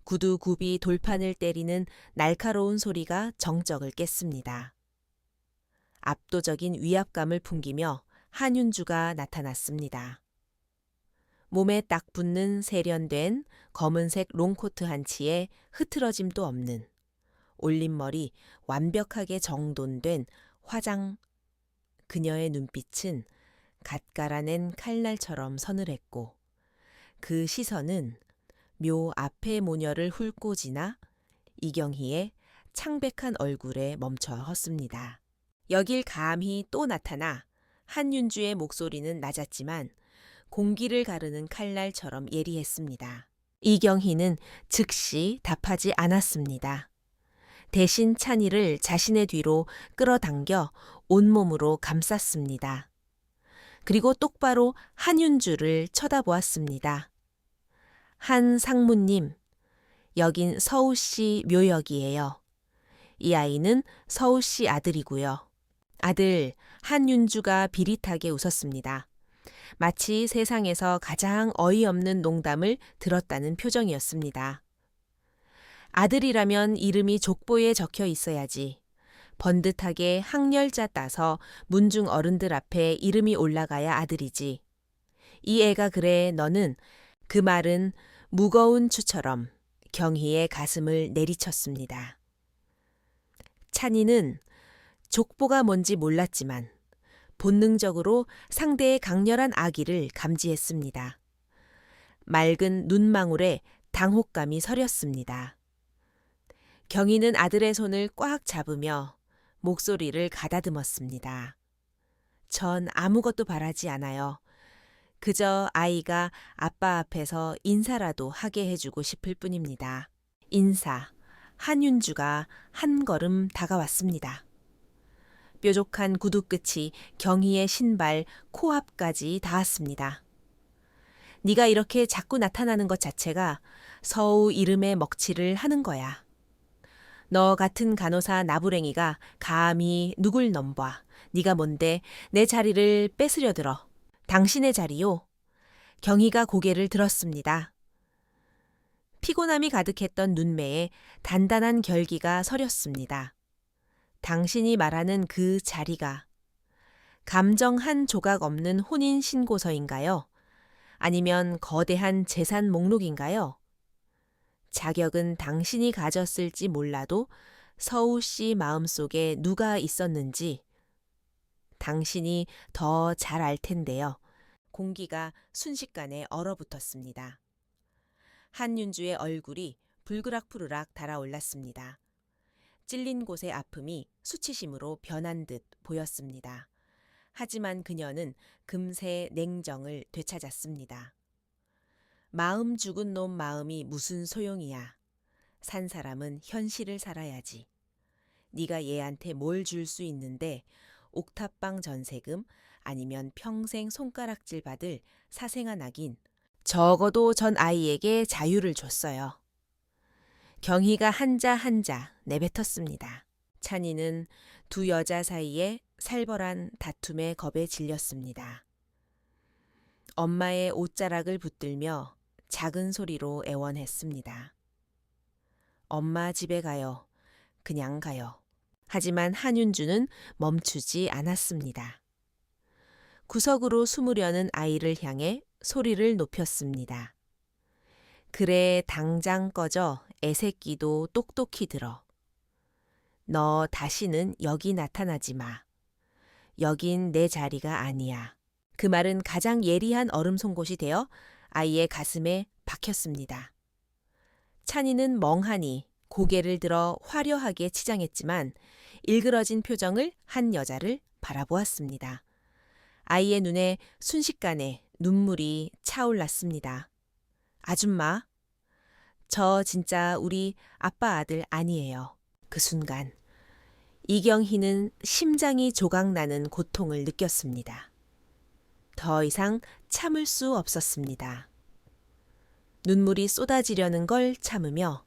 S1: 구두굽이 돌판을 때리는 날카로운 소리가 정적을 깼습니다. 압도적인 위압감을 풍기며 한윤주가 나타났습니다. 몸에 딱 붙는 세련된 검은색 롱코트 한치에 흐트러짐도 없는 올림머리 완벽하게 정돈된 화장. 그녀의 눈빛은 갓 갈아낸 칼날처럼 서늘했고 그 시선은 묘 앞의 모녀를 훑고 지나 이경희의 창백한 얼굴에 멈춰 섰습니다. 여길 감히 또 나타나 한윤주의 목소리는 낮았지만 공기를 가르는 칼날처럼 예리했습니다. 이경희는 즉시 답하지 않았습니다. 대신 찬이를 자신의 뒤로 끌어당겨 온몸으로 감쌌습니다. 그리고 똑바로 한윤주를 쳐다보았습니다. 한 상무님, 여긴 서우씨 묘역이에요. 이 아이는 서우씨 아들이고요. 아들 한윤주가 비릿하게 웃었습니다. 마치 세상에서 가장 어이없는 농담을 들었다는 표정이었습니다. 아들이라면 이름이 족보에 적혀 있어야지. 번듯하게 학렬자 따서 문중 어른들 앞에 이름이 올라가야 아들이지. 이 애가 그래 너는. 그 말은 무거운 추처럼 경희의 가슴을 내리쳤습니다. 찬이는 족보가 뭔지 몰랐지만 본능적으로 상대의 강렬한 악의를 감지했습니다. 맑은 눈망울에 당혹감이 서렸습니다. 경희는 아들의 손을 꽉 잡으며 목소리를 가다듬었습니다. 전 아무것도 바라지 않아요. 그저 아이가 아빠 앞에서 인사라도 하게 해주고 싶을 뿐입니다. 인사. 한윤주가 한 걸음 다가왔습니다. 뾰족한 구두 끝이 경희의 신발 코앞까지 닿았습니다. 네가 이렇게 자꾸 나타나는 것 자체가 서우 이름의 먹칠을 하는 거야. 너 같은 간호사 나부랭이가 감히 누굴 넘봐. 네가 뭔데 내 자리를 뺏으려 들어. 당신의 자리요. 경희가 고개를 들었습니다. 피곤함이 가득했던 눈매에 단단한 결기가 서렸습니다. 당신이 말하는 그 자리가 감정 한 조각 없는 혼인 신고서인가요? 아니면 거대한 재산 목록인가요? 자격은 당신이 가졌을지 몰라도 서우 씨 마음속에 누가 있었는지 당신이 더 잘 알 텐데요. 공기가 순식간에 얼어붙었습니다. 한윤주의 얼굴이 불그락푸르락 달아올랐습니다. 찔린 곳의 아픔이 수치심으로 변한 듯 보였습니다. 하지만 그녀는 금세 냉정을 되찾았습니다. 마음 죽은 놈 마음이 무슨 소용이야. 산 사람은 현실을 살아야지. 네가 얘한테 뭘 줄 수 있는데 옥탑방 전세금 아니면 평생 손가락질 받을 사생아 낙인. 적어도 전 아이에게 자유를 줬어요. 경희가 한자 한자 내뱉었습니다. 찬이는 두 여자 사이에 살벌한 다툼의 겁에 질렸습니다. 엄마의 옷자락을 붙들며 작은 소리로 애원했습니다. 엄마 집에 가요. 그냥 가요. 하지만 한윤주는 멈추지 않았습니다. 구석으로 숨으려는 아이를 향해 소리를 높였습니다. 그래 당장 꺼져 애새끼도 똑똑히 들어. 너 다시는 여기 나타나지 마. 여긴 내 자리가 아니야. 그 말은 가장 예리한 얼음 송곳이 되어 아이의 가슴에 박혔습니다. 찬이는 멍하니 고개를 들어 화려하게 치장했지만 일그러진 표정을 한 여자를 바라보았습니다. 아이의 눈에 순식간에 눈물이 차올랐습니다. 아줌마, 저 진짜 우리 아빠 아들 아니에요. 그 순간 이경희는 심장이 조각나는 고통을 느꼈습니다. 더 이상 참을 수 없었습니다. 눈물이 쏟아지려는 걸 참으며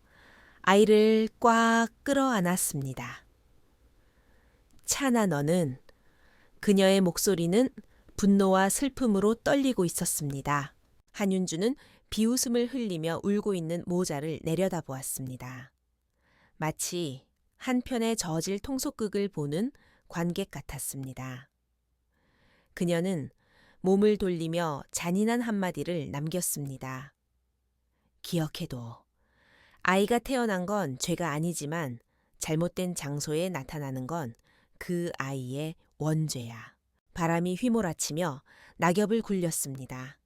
S1: 아이를 꽉 끌어안았습니다. 찬아 너는 그녀의 목소리는 분노와 슬픔으로 떨리고 있었습니다. 한윤주는 비웃음을 흘리며 울고 있는 모자를 내려다보았습니다. 마치 한편의 저질 통속극을 보는 관객 같았습니다. 그녀는 몸을 돌리며 잔인한 한마디를 남겼습니다. 기억해둬. 아이가 태어난 건 죄가 아니지만 잘못된 장소에 나타나는 건 그 아이의 원죄야. 바람이 휘몰아치며 낙엽을 굴렸습니다.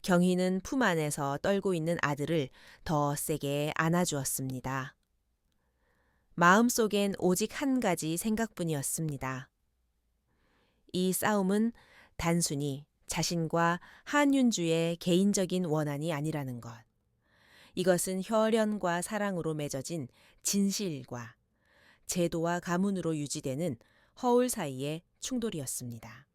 S1: 경희는 품 안에서 떨고 있는 아들을 더 세게 안아주었습니다. 마음속엔 오직 한 가지 생각뿐이었습니다. 이 싸움은 단순히 자신과 한윤주의 개인적인 원한이 아니라는 것. 이것은 혈연과 사랑으로 맺어진 진실과 제도와 가문으로 유지되는 허울 사이의 충돌이었습니다.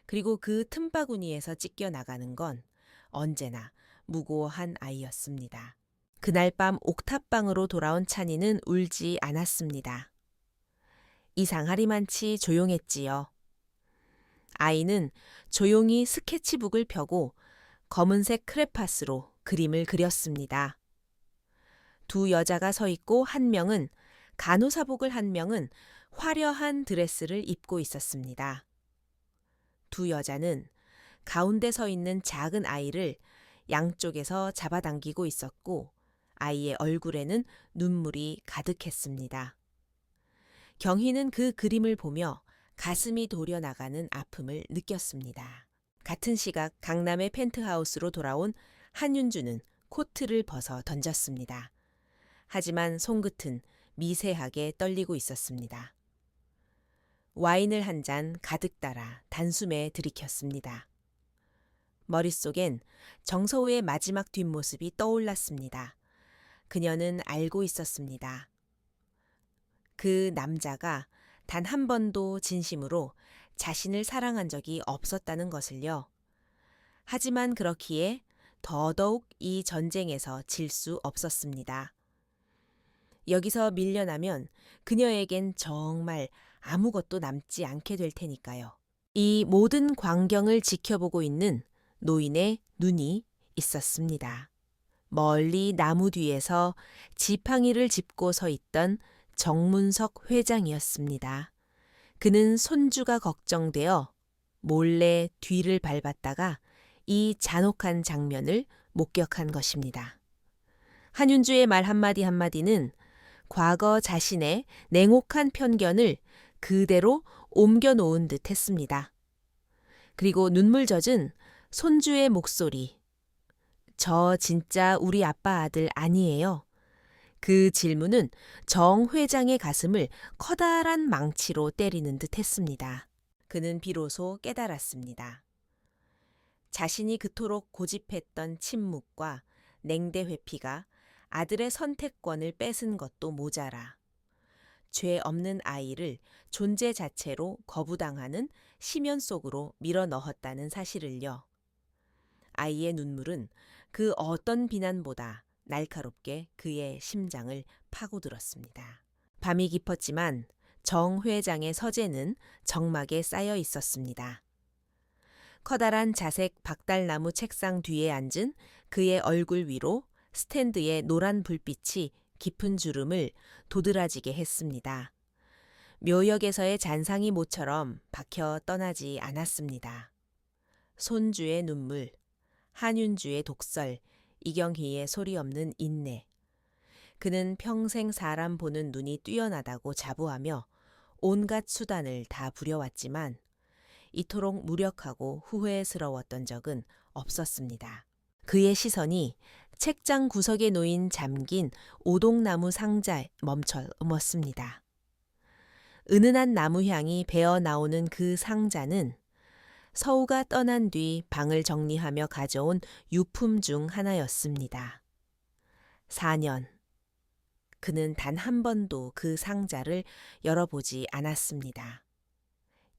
S1: 그리고 그 틈바구니에서 찢겨 나가는 건 언제나 무고한 아이였습니다. 그날 밤 옥탑방으로 돌아온 찬이는 울지 않았습니다. 이상하리만치 조용했지요. 아이는 조용히 스케치북을 펴고 검은색 크레파스로 그림을 그렸습니다. 두 여자가 서 있고 한 명은 간호사복을 한 명은 화려한 드레스를 입고 있었습니다. 두 여자는 가운데 서 있는 작은 아이를 양쪽에서 잡아당기고 있었고 아이의 얼굴에는 눈물이 가득했습니다. 경희는 그 그림을 보며 가슴이 도려나가는 아픔을 느꼈습니다. 같은 시각 강남의 펜트하우스로 돌아온 한윤주는 코트를 벗어 던졌습니다. 하지만 손끝은 미세하게 떨리고 있었습니다. 와인을 한 잔 가득 따라 단숨에 들이켰습니다. 머릿속엔 정서우의 마지막 뒷모습이 떠올랐습니다. 그녀는 알고 있었습니다. 그 남자가 단 한 번도 진심으로 자신을 사랑한 적이 없었다는 것을요. 하지만 그렇기에 더더욱 이 전쟁에서 질 수 없었습니다. 여기서 밀려나면 그녀에겐 정말 아무것도 남지 않게 될 테니까요. 이 모든 광경을 지켜보고 있는 노인의 눈이 있었습니다. 멀리 나무 뒤에서 지팡이를 짚고 서 있던 정문석 회장이었습니다. 그는 손주가 걱정되어 몰래 뒤를 밟았다가 이 잔혹한 장면을 목격한 것입니다. 한윤주의 말 한마디 한마디는 과거 자신의 냉혹한 편견을 그대로 옮겨놓은 듯 했습니다. 그리고 눈물 젖은 손주의 목소리. 저 진짜 우리 아빠 아들 아니에요. 그 질문은 정 회장의 가슴을 커다란 망치로 때리는 듯 했습니다. 그는 비로소 깨달았습니다. 자신이 그토록 고집했던 침묵과 냉대 회피가 아들의 선택권을 뺏은 것도 모자라 죄 없는 아이를 존재 자체로 거부당하는 심연 속으로 밀어 넣었다는 사실을요. 아이의 눈물은 그 어떤 비난보다 날카롭게 그의 심장을 파고들었습니다. 밤이 깊었지만 정 회장의 서재는 정막에 쌓여 있었습니다. 커다란 자색 박달나무 책상 뒤에 앉은 그의 얼굴 위로 스탠드의 노란 불빛이 깊은 주름을 도드라지게 했습니다. 묘역에서의 잔상이 모처럼 박혀 떠나지 않았습니다. 손주의 눈물, 한윤주의 독설, 이경희의 소리 없는 인내. 그는 평생 사람 보는 눈이 뛰어나다고 자부하며 온갖 수단을 다 부려왔지만 이토록 무력하고 후회스러웠던 적은 없었습니다. 그의 시선이 책장 구석에 놓인 잠긴 오동나무 상자에 멈췄습니다. 은은한 나무향이 배어 나오는 그 상자는 서우가 떠난 뒤 방을 정리하며 가져온 유품 중 하나였습니다. 4년. 그는 단 한 번도 그 상자를 열어보지 않았습니다.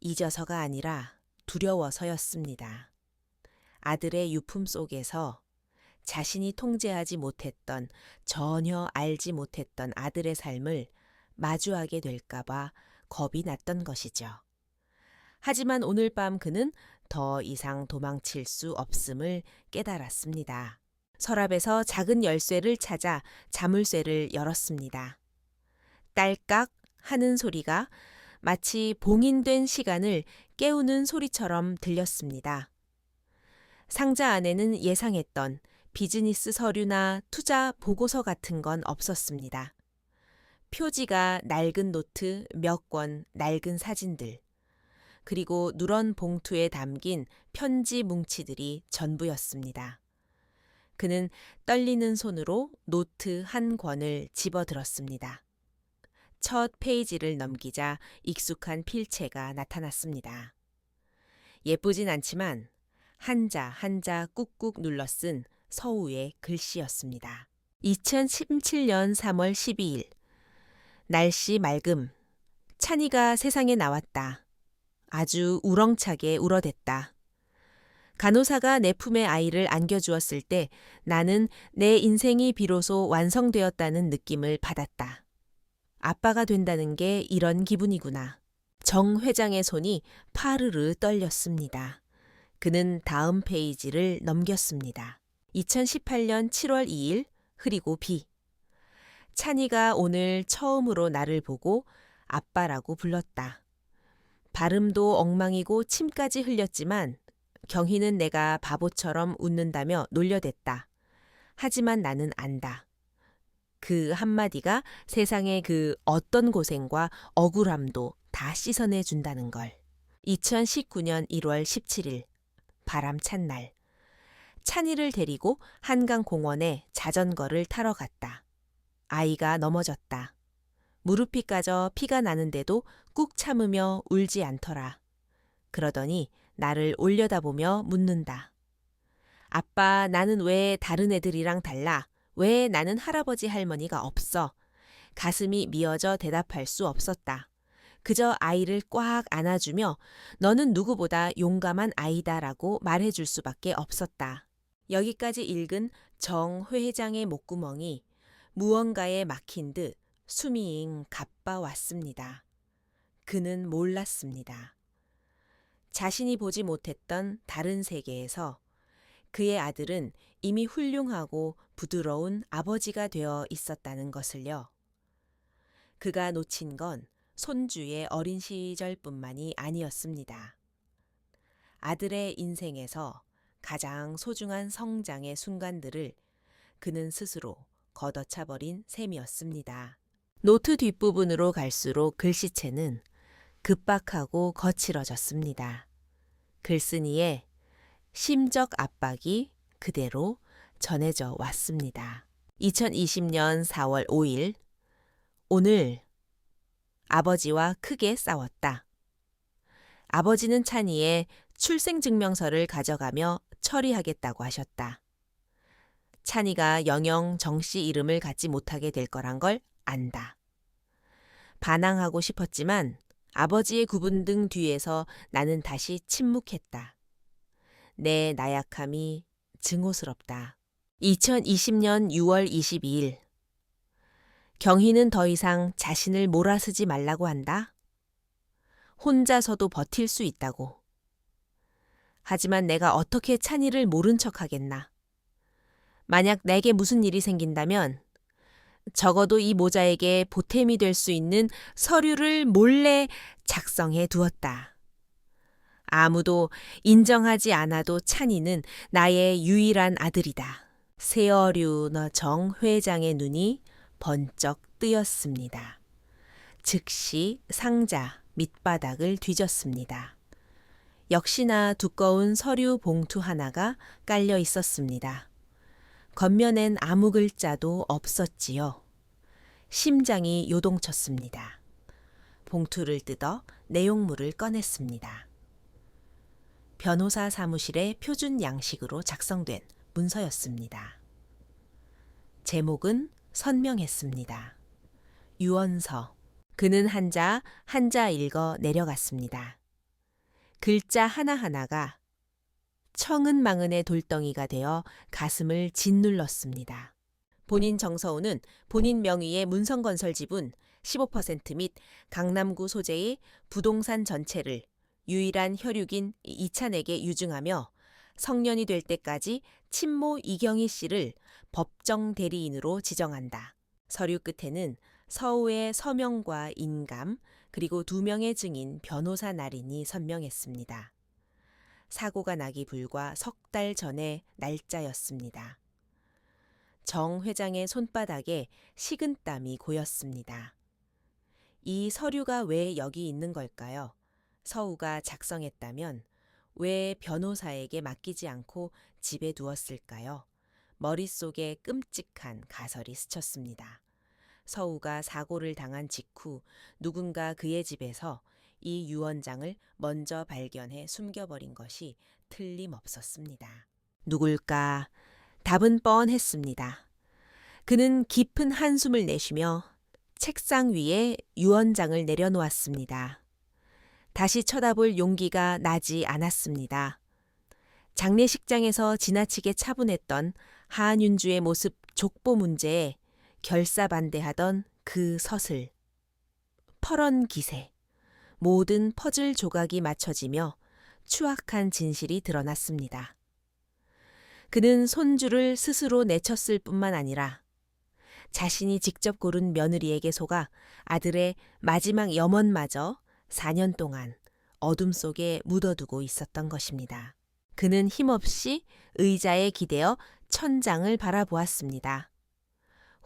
S1: 잊어서가 아니라 두려워서였습니다. 아들의 유품 속에서 자신이 통제하지 못했던, 전혀 알지 못했던 아들의 삶을 마주하게 될까봐 겁이 났던 것이죠. 하지만 오늘 밤 그는 더 이상 도망칠 수 없음을 깨달았습니다. 서랍에서 작은 열쇠를 찾아 자물쇠를 열었습니다. 딸깍 하는 소리가 마치 봉인된 시간을 깨우는 소리처럼 들렸습니다. 상자 안에는 예상했던 비즈니스 서류나 투자 보고서 같은 건 없었습니다. 표지가 낡은 노트 몇 권, 낡은 사진들, 그리고 누런 봉투에 담긴 편지 뭉치들이 전부였습니다. 그는 떨리는 손으로 노트 한 권을 집어들었습니다. 첫 페이지를 넘기자 익숙한 필체가 나타났습니다. 예쁘진 않지만 한자 한자 꾹꾹 눌러 쓴 서우의 글씨였습니다. 2017년 3월 12일. 날씨 맑음. 찬이가 세상에 나왔다. 아주 우렁차게 울어댔다. 간호사가 내 품에 아이를 안겨주었을 때 나는 내 인생이 비로소 완성되었다는 느낌을 받았다. 아빠가 된다는 게 이런 기분이구나. 정 회장의 손이 파르르 떨렸습니다. 그는 다음 페이지를 넘겼습니다. 2018년 7월 2일 흐리고 비. 찬이가 오늘 처음으로 나를 보고 아빠라고 불렀다. 발음도 엉망이고 침까지 흘렸지만 경희는 내가 바보처럼 웃는다며 놀려댔다. 하지만 나는 안다. 그 한마디가 세상의 그 어떤 고생과 억울함도 다 씻어내 준다는 걸. 2019년 1월 17일 바람찬 날. 찬이를 데리고 한강공원에 자전거를 타러 갔다. 아이가 넘어졌다. 무릎이 까져 피가 나는데도 꾹 참으며 울지 않더라. 그러더니 나를 올려다보며 묻는다. 아빠, 나는 왜 다른 애들이랑 달라? 왜 나는 할아버지 할머니가 없어? 가슴이 미어져 대답할 수 없었다. 그저 아이를 꽉 안아주며 너는 누구보다 용감한 아이다라고 말해줄 수밖에 없었다. 여기까지 읽은 정 회장의 목구멍이 무언가에 막힌 듯 숨이 가빠왔습니다. 그는 몰랐습니다. 자신이 보지 못했던 다른 세계에서 그의 아들은 이미 훌륭하고 부드러운 아버지가 되어 있었다는 것을요. 그가 놓친 건 손주의 어린 시절뿐만이 아니었습니다. 아들의 인생에서 가장 소중한 성장의 순간들을 그는 스스로 걷어차버린 셈이었습니다. 노트 뒷부분으로 갈수록 글씨체는 급박하고 거칠어졌습니다. 글쓴이의 심적 압박이 그대로 전해져 왔습니다. 2020년 4월 5일. 오늘 아버지와 크게 싸웠다. 아버지는 찬이의 출생증명서를 가져가며 처리하겠다고 하셨다. 찬이가 영영 정씨 이름을 갖지 못하게 될 거란 걸 안다. 반항하고 싶었지만 아버지의 구분 등 뒤에서 나는 다시 침묵했다. 내 나약함이 증오스럽다. 2020년 6월 22일. 경희는 더 이상 자신을 몰아쓰지 말라고 한다. 혼자서도 버틸 수 있다고. 하지만 내가 어떻게 찬이를 모른 척하겠나. 만약 내게 무슨 일이 생긴다면 적어도 이 모자에게 보탬이 될 수 있는 서류를 몰래 작성해 두었다. 아무도 인정하지 않아도 찬이는 나의 유일한 아들이다. 세어류너 정 회장의 눈이 번쩍 뜨였습니다. 즉시 상자 밑바닥을 뒤졌습니다. 역시나 두꺼운 서류 봉투 하나가 깔려 있었습니다. 겉면엔 아무 글자도 없었지요. 심장이 요동쳤습니다. 봉투를 뜯어 내용물을 꺼냈습니다. 변호사 사무실의 표준 양식으로 작성된 문서였습니다. 제목은 선명했습니다. 유언서. 그는 한자 한자 읽어 내려갔습니다. 글자 하나하나가 청은망은의 돌덩이가 되어 가슴을 짓눌렀습니다. 본인 정서우는 본인 명의의 문성건설 지분 15%및 강남구 소재의 부동산 전체를 유일한 혈육인 이찬에게 유증하며 성년이 될 때까지 친모 이경희 씨를 법정 대리인으로 지정한다. 서류 끝에는 서우의 서명과 인감 그리고 2명의 증인 변호사 날인이 선명했습니다. 사고가 나기 불과 석 달 전의 날짜였습니다. 정 회장의 손바닥에 식은땀이 고였습니다. 이 서류가 왜 여기 있는 걸까요? 서우가 작성했다면 왜 변호사에게 맡기지 않고 집에 두었을까요? 머릿속에 끔찍한 가설이 스쳤습니다. 서우가 사고를 당한 직후 누군가 그의 집에서 이 유언장을 먼저 발견해 숨겨버린 것이 틀림없었습니다. 누굴까? 답은 뻔했습니다. 그는 깊은 한숨을 내쉬며 책상 위에 유언장을 내려놓았습니다. 다시 쳐다볼 용기가 나지 않았습니다. 장례식장에서 지나치게 차분했던 한윤주의 모습 족보 문제에 결사반대하던 그 서슬. 퍼런 기세. 모든 퍼즐 조각이 맞춰지며 추악한 진실이 드러났습니다. 그는 손주를 스스로 내쳤을 뿐만 아니라 자신이 직접 고른 며느리에게 속아 아들의 마지막 염원마저 4년 동안 어둠 속에 묻어두고 있었던 것입니다. 그는 힘없이 의자에 기대어 천장을 바라보았습니다.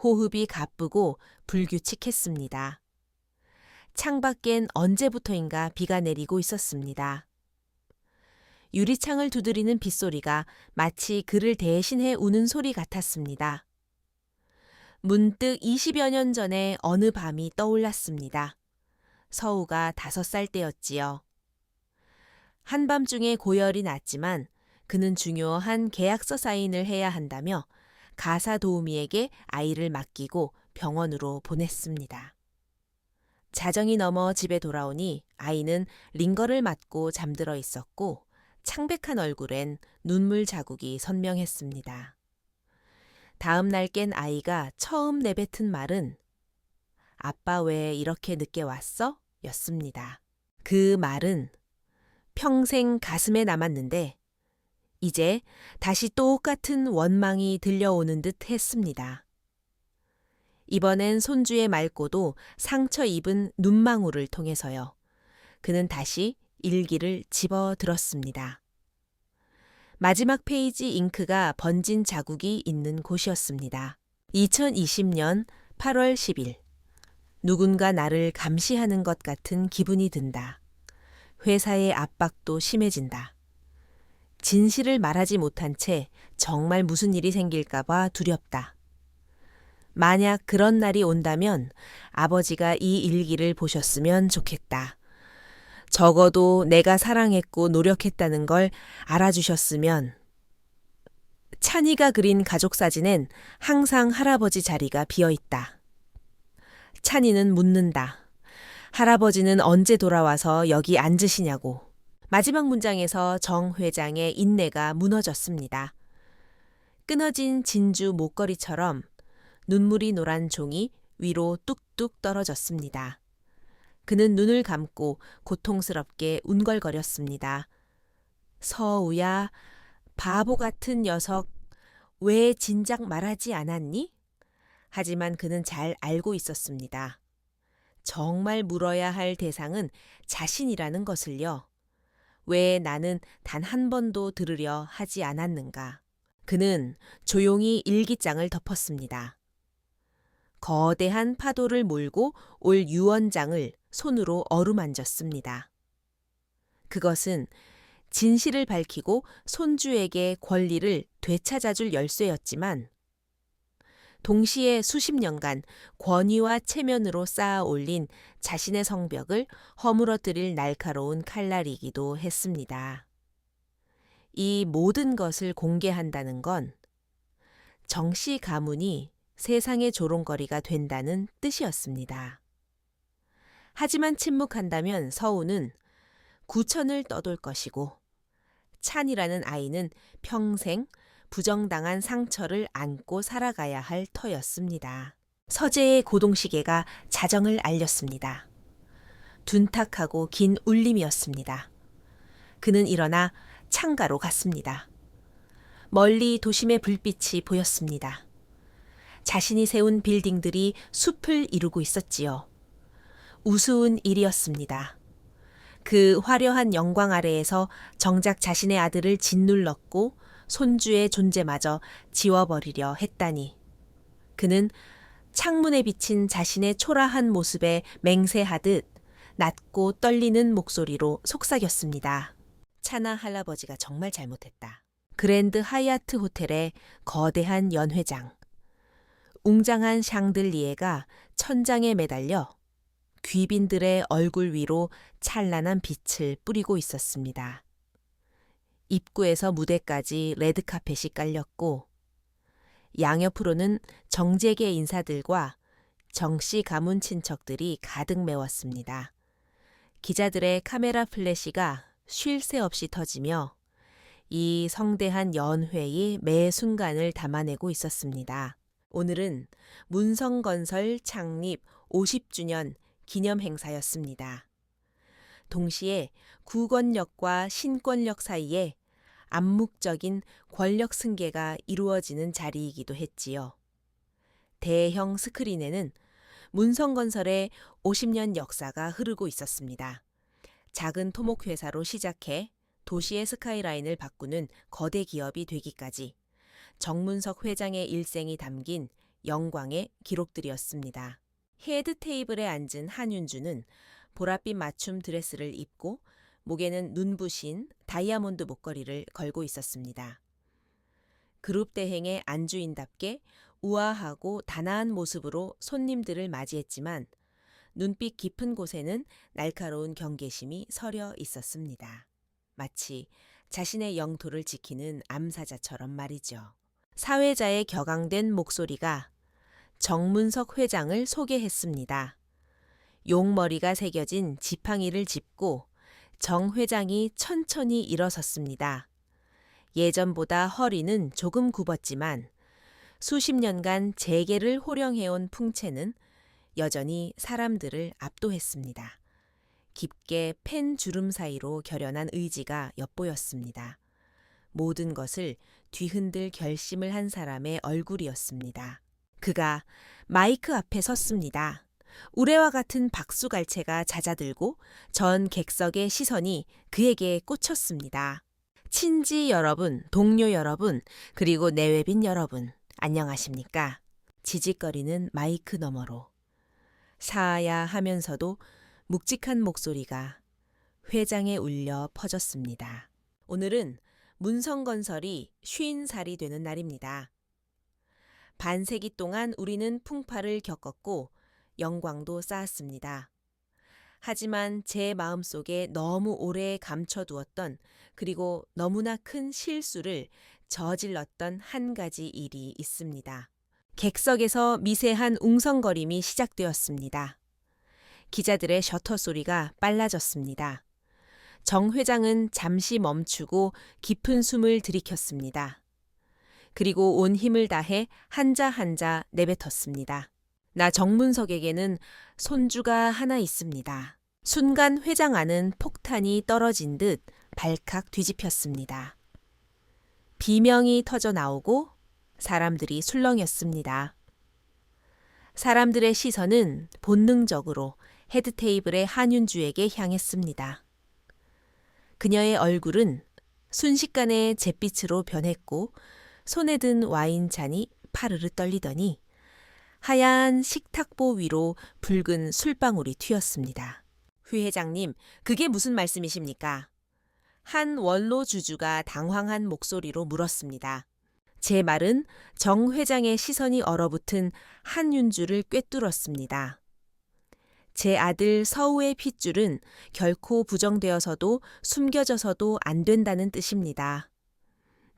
S1: 호흡이 가쁘고 불규칙했습니다. 창밖엔 언제부터인가 비가 내리고 있었습니다. 유리창을 두드리는 빗소리가 마치 그를 대신해 우는 소리 같았습니다. 문득 20여 년 전에 어느 밤이 떠올랐습니다. 서우가 5살 때였지요. 한밤중에 고열이 났지만 그는 중요한 계약서 사인을 해야 한다며 가사 도우미에게 아이를 맡기고 병원으로 보냈습니다. 자정이 넘어 집에 돌아오니 아이는 링거를 맞고 잠들어 있었고 창백한 얼굴엔 눈물 자국이 선명했습니다. 다음 날 깬 아이가 처음 내뱉은 말은 "아빠 왜 이렇게 늦게 왔어?" 였습니다. 그 말은 평생 가슴에 남았는데 이제 다시 똑같은 원망이 들려오는 듯 했습니다. 이번엔 손주의 맑고도 상처 입은 눈망울을 통해서요. 그는 다시 일기를 집어들었습니다. 마지막 페이지 잉크가 번진 자국이 있는 곳이었습니다. 2020년 8월 10일. 누군가 나를 감시하는 것 같은 기분이 든다. 회사의 압박도 심해진다. 진실을 말하지 못한 채 정말 무슨 일이 생길까 봐 두렵다. 만약 그런 날이 온다면 아버지가 이 일기를 보셨으면 좋겠다. 적어도 내가 사랑했고 노력했다는 걸 알아주셨으면. 찬이가 그린 가족 사진엔 항상 할아버지 자리가 비어 있다. 찬이는 묻는다. 할아버지는 언제 돌아와서 여기 앉으시냐고. 마지막 문장에서 정 회장의 인내가 무너졌습니다. 끊어진 진주 목걸이처럼 눈물이 노란 종이 위로 뚝뚝 떨어졌습니다. 그는 눈을 감고 고통스럽게 운걸거렸습니다. 서우야, 바보 같은 녀석, 왜 진작 말하지 않았니? 하지만 그는 잘 알고 있었습니다. 정말 물어야 할 대상은 자신이라는 것을요. 왜 나는 단 한 번도 들으려 하지 않았는가? 그는 조용히 일기장을 덮었습니다. 거대한 파도를 몰고 올 유언장을 손으로 어루만졌습니다. 그것은 진실을 밝히고 손주에게 권리를 되찾아줄 열쇠였지만 동시에 수십 년간 권위와 체면으로 쌓아 올린 자신의 성벽을 허물어뜨릴 날카로운 칼날이기도 했습니다. 이 모든 것을 공개한다는 건 정씨 가문이 세상의 조롱거리가 된다는 뜻이었습니다. 하지만 침묵한다면 서우는 구천을 떠돌 것이고 찬이라는 아이는 평생 부정당한 상처를 안고 살아가야 할 터였습니다. 서재의 고동시계가 자정을 알렸습니다. 둔탁하고 긴 울림이었습니다. 그는 일어나 창가로 갔습니다. 멀리 도심의 불빛이 보였습니다. 자신이 세운 빌딩들이 숲을 이루고 있었지요. 우스운 일이었습니다. 그 화려한 영광 아래에서 정작 자신의 아들을 짓눌렀고 손주의 존재마저 지워버리려 했다니. 그는 창문에 비친 자신의 초라한 모습에 맹세하듯 낮고 떨리는 목소리로 속삭였습니다. 차나 할아버지가 정말 잘못했다. 그랜드 하얏트 호텔의 거대한 연회장. 웅장한 샹들리에가 천장에 매달려 귀빈들의 얼굴 위로 찬란한 빛을 뿌리고 있었습니다. 입구에서 무대까지 레드카펫이 깔렸고 양옆으로는 정재계 인사들과 정씨 가문 친척들이 가득 메웠습니다. 기자들의 카메라 플래시가 쉴 새 없이 터지며 이 성대한 연회의 매 순간을 담아내고 있었습니다. 오늘은 문성건설 창립 50주년 기념 행사였습니다. 동시에 구권력과 신권력 사이에 암묵적인 권력 승계가 이루어지는 자리이기도 했지요. 대형 스크린에는 문성건설의 50년 역사가 흐르고 있었습니다. 작은 토목회사로 시작해 도시의 스카이라인을 바꾸는 거대 기업이 되기까지 정문석 회장의 일생이 담긴 영광의 기록들이었습니다. 헤드 테이블에 앉은 한윤주는 보랏빛 맞춤 드레스를 입고 목에는 눈부신 다이아몬드 목걸이를 걸고 있었습니다. 그룹 대행의 안주인답게 우아하고 단아한 모습으로 손님들을 맞이했지만 눈빛 깊은 곳에는 날카로운 경계심이 서려 있었습니다. 마치 자신의 영토를 지키는 암사자처럼 말이죠. 사회자의 격앙된 목소리가 정문석 회장을 소개했습니다. 용머리가 새겨진 지팡이를 짚고 정 회장이 천천히 일어섰습니다. 예전보다 허리는 조금 굽었지만 수십 년간 재계를 호령해온 풍채는 여전히 사람들을 압도했습니다. 깊게 팬 주름 사이로 결연한 의지가 엿보였습니다. 모든 것을 뒤흔들 결심을 한 사람의 얼굴이었습니다. 그가 마이크 앞에 섰습니다. 우레와 같은 박수갈채가 잦아들고 전 객석의 시선이 그에게 꽂혔습니다. 친지 여러분, 동료 여러분, 그리고 내외빈 여러분, 안녕하십니까? 지직거리는 마이크 너머로 사야 하면서도 묵직한 목소리가 회장에 울려 퍼졌습니다. 오늘은 문성건설이 50살이 되는 날입니다. 반세기 동안 우리는 풍파를 겪었고 영광도 쌓았습니다. 하지만 제 마음속에 너무 오래 감춰두었던 그리고 너무나 큰 실수를 저질렀던 한 가지 일이 있습니다. 객석에서 미세한 웅성거림이 시작되었습니다. 기자들의 셔터 소리가 빨라졌습니다. 정 회장은 잠시 멈추고 깊은 숨을 들이켰습니다. 그리고 온 힘을 다해 한자 한자 내뱉었습니다. 나 정문석에게는 손주가 하나 있습니다. 순간 회장 안은 폭탄이 떨어진 듯 발칵 뒤집혔습니다. 비명이 터져 나오고 사람들이 술렁였습니다. 사람들의 시선은 본능적으로 헤드테이블의 한윤주에게 향했습니다. 그녀의 얼굴은 순식간에 잿빛으로 변했고 손에 든 와인잔이 파르르 떨리더니 하얀 식탁보 위로 붉은 술방울이 튀었습니다. 휘 회장님, 그게 무슨 말씀이십니까? 한 원로 주주가 당황한 목소리로 물었습니다. 제 말은 정 회장의 시선이 얼어붙은 한윤주를 꿰뚫었습니다. 제 아들 서우의 핏줄은 결코 부정되어서도 숨겨져서도 안 된다는 뜻입니다.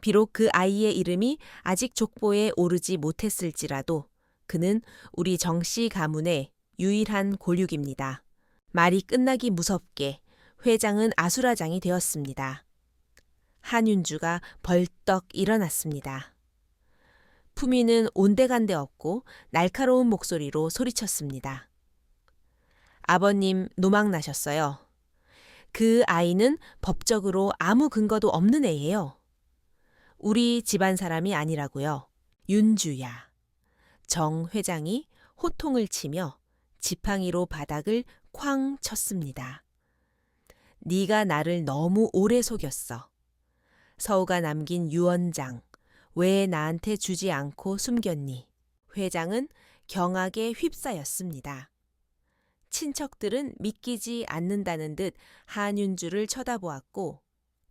S1: 비록 그 아이의 이름이 아직 족보에 오르지 못했을지라도 그는 우리 정씨 가문의 유일한 골육입니다. 말이 끝나기 무섭게 회장은 아수라장이 되었습니다. 한윤주가 벌떡 일어났습니다. 품위는 온데간데 없고 날카로운 목소리로 소리쳤습니다. 아버님 노망 나셨어요. 그 아이는 법적으로 아무 근거도 없는 애예요. 우리 집안 사람이 아니라고요. 윤주야. 정 회장이 호통을 치며 지팡이로 바닥을 쾅 쳤습니다. 네가 나를 너무 오래 속였어. 서우가 남긴 유언장 왜 나한테 주지 않고 숨겼니? 회장은 경악에 휩싸였습니다. 친척들은 믿기지 않는다는 듯 한윤주를 쳐다보았고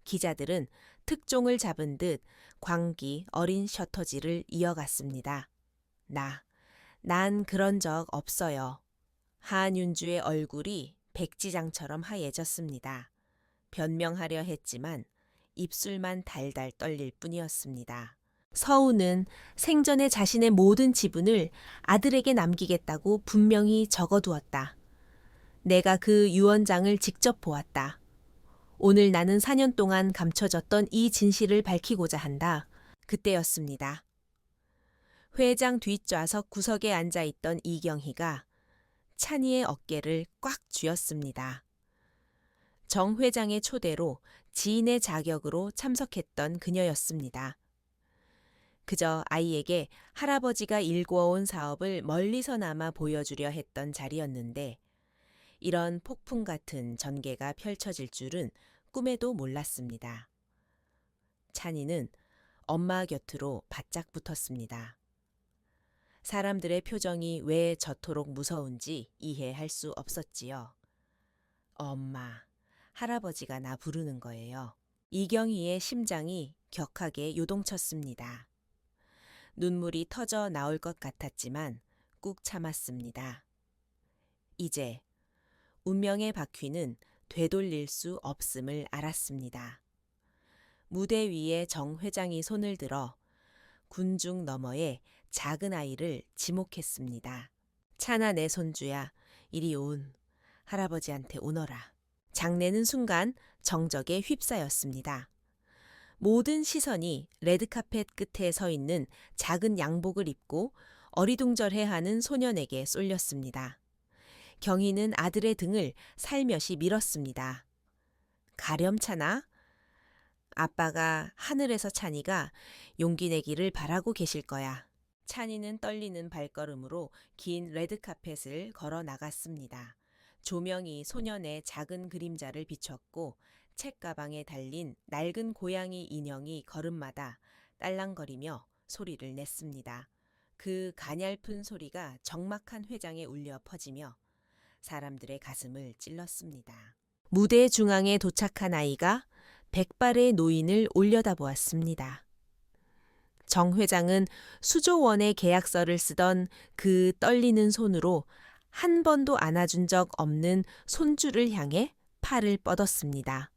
S1: 기자들은 특종을 잡은 듯 광기 어린 셔터지를 이어갔습니다. 난 그런 적 없어요. 한윤주의 얼굴이 백지장처럼 하얘졌습니다. 변명하려 했지만 입술만 달달 떨릴 뿐이었습니다. 서우는 생전에 자신의 모든 지분을 아들에게 남기겠다고 분명히 적어두었다. 내가 그 유언장을 직접 보았다. 오늘 나는 4년 동안 감춰졌던 이 진실을 밝히고자 한다. 그때였습니다. 회장 뒷좌석 구석에 앉아있던 이경희가 찬이의 어깨를 꽉 쥐었습니다. 정 회장의 초대로 지인의 자격으로 참석했던 그녀였습니다. 그저 아이에게 할아버지가 일구어온 사업을 멀리서나마 보여주려 했던 자리였는데 이런 폭풍 같은 전개가 펼쳐질 줄은 꿈에도 몰랐습니다. 찬이는 엄마 곁으로 바짝 붙었습니다. 사람들의 표정이 왜 저토록 무서운지 이해할 수 없었지요. 엄마, 할아버지가 나 부르는 거예요. 이경희의 심장이 격하게 요동쳤습니다. 눈물이 터져 나올 것 같았지만 꾹 참았습니다. 이제 운명의 바퀴는 되돌릴 수 없음을 알았습니다. 무대 위에 정 회장이 손을 들어 군중 너머에 작은 아이를 지목했습니다. 찬아 내 손주야, 이리 온. 할아버지한테 오너라. 장례는 순간 정적에 휩싸였습니다. 모든 시선이 레드카펫 끝에 서 있는 작은 양복을 입고 어리둥절해하는 소년에게 쏠렸습니다. 경희는 아들의 등을 살며시 밀었습니다. 가렴차나? 아빠가 하늘에서 찬이가 용기 내기를 바라고 계실 거야. 찬이는 떨리는 발걸음으로 긴 레드카펫을 걸어 나갔습니다. 조명이 소년의 작은 그림자를 비췄고 책가방에 달린 낡은 고양이 인형이 걸음마다 딸랑거리며 소리를 냈습니다. 그 가냘픈 소리가 적막한 회장에 울려 퍼지며 사람들의 가슴을 찔렀습니다. 무대 중앙에 도착한 아이가 백발의 노인을 올려다보았습니다. 정 회장은 수조 원의 계약서를 쓰던 그 떨리는 손으로 한 번도 안아준 적 없는 손주를 향해 팔을 뻗었습니다.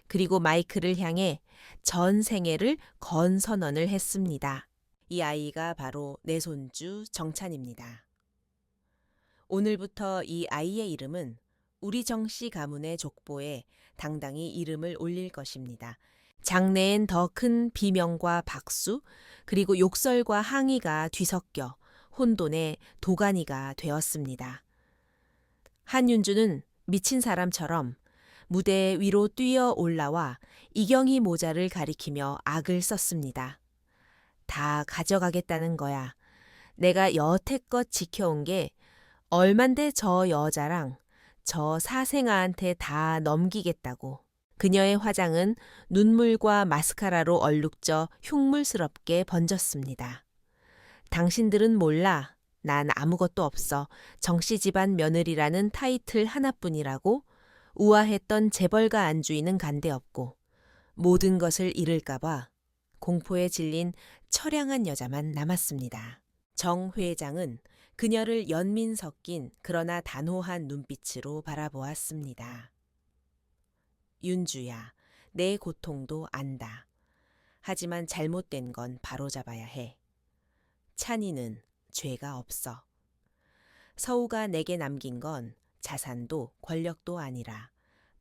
S1: 그리고 마이크를 향해 전 생애를 건 선언을 했습니다. 이 아이가 바로 내 손주 정찬입니다. 오늘부터 이 아이의 이름은 우리 정씨 가문의 족보에 당당히 이름을 올릴 것입니다. 장래엔 더 큰 비명과 박수, 그리고 욕설과 항의가 뒤섞여 혼돈의 도가니가 되었습니다. 한윤주는 미친 사람처럼 무대 위로 뛰어 올라와 이경희 모자를 가리키며 악을 썼습니다. 다 가져가겠다는 거야. 내가 여태껏 지켜온 게 얼만데 저 여자랑 저 사생아한테 다 넘기겠다고. 그녀의 화장은 눈물과 마스카라로 얼룩져 흉물스럽게 번졌습니다. 당신들은 몰라. 난 아무것도 없어. 정씨 집안 며느리라는 타이틀 하나뿐이라고. 우아했던 재벌가 안주인은 간데없고 모든 것을 잃을까봐 공포에 질린 처량한 여자만 남았습니다. 정 회장은 그녀를 연민 섞인 그러나 단호한 눈빛으로 바라보았습니다. 윤주야, 내 고통도 안다. 하지만 잘못된 건 바로잡아야 해. 찬이는 죄가 없어. 서우가 내게 남긴 건 자산도 권력도 아니라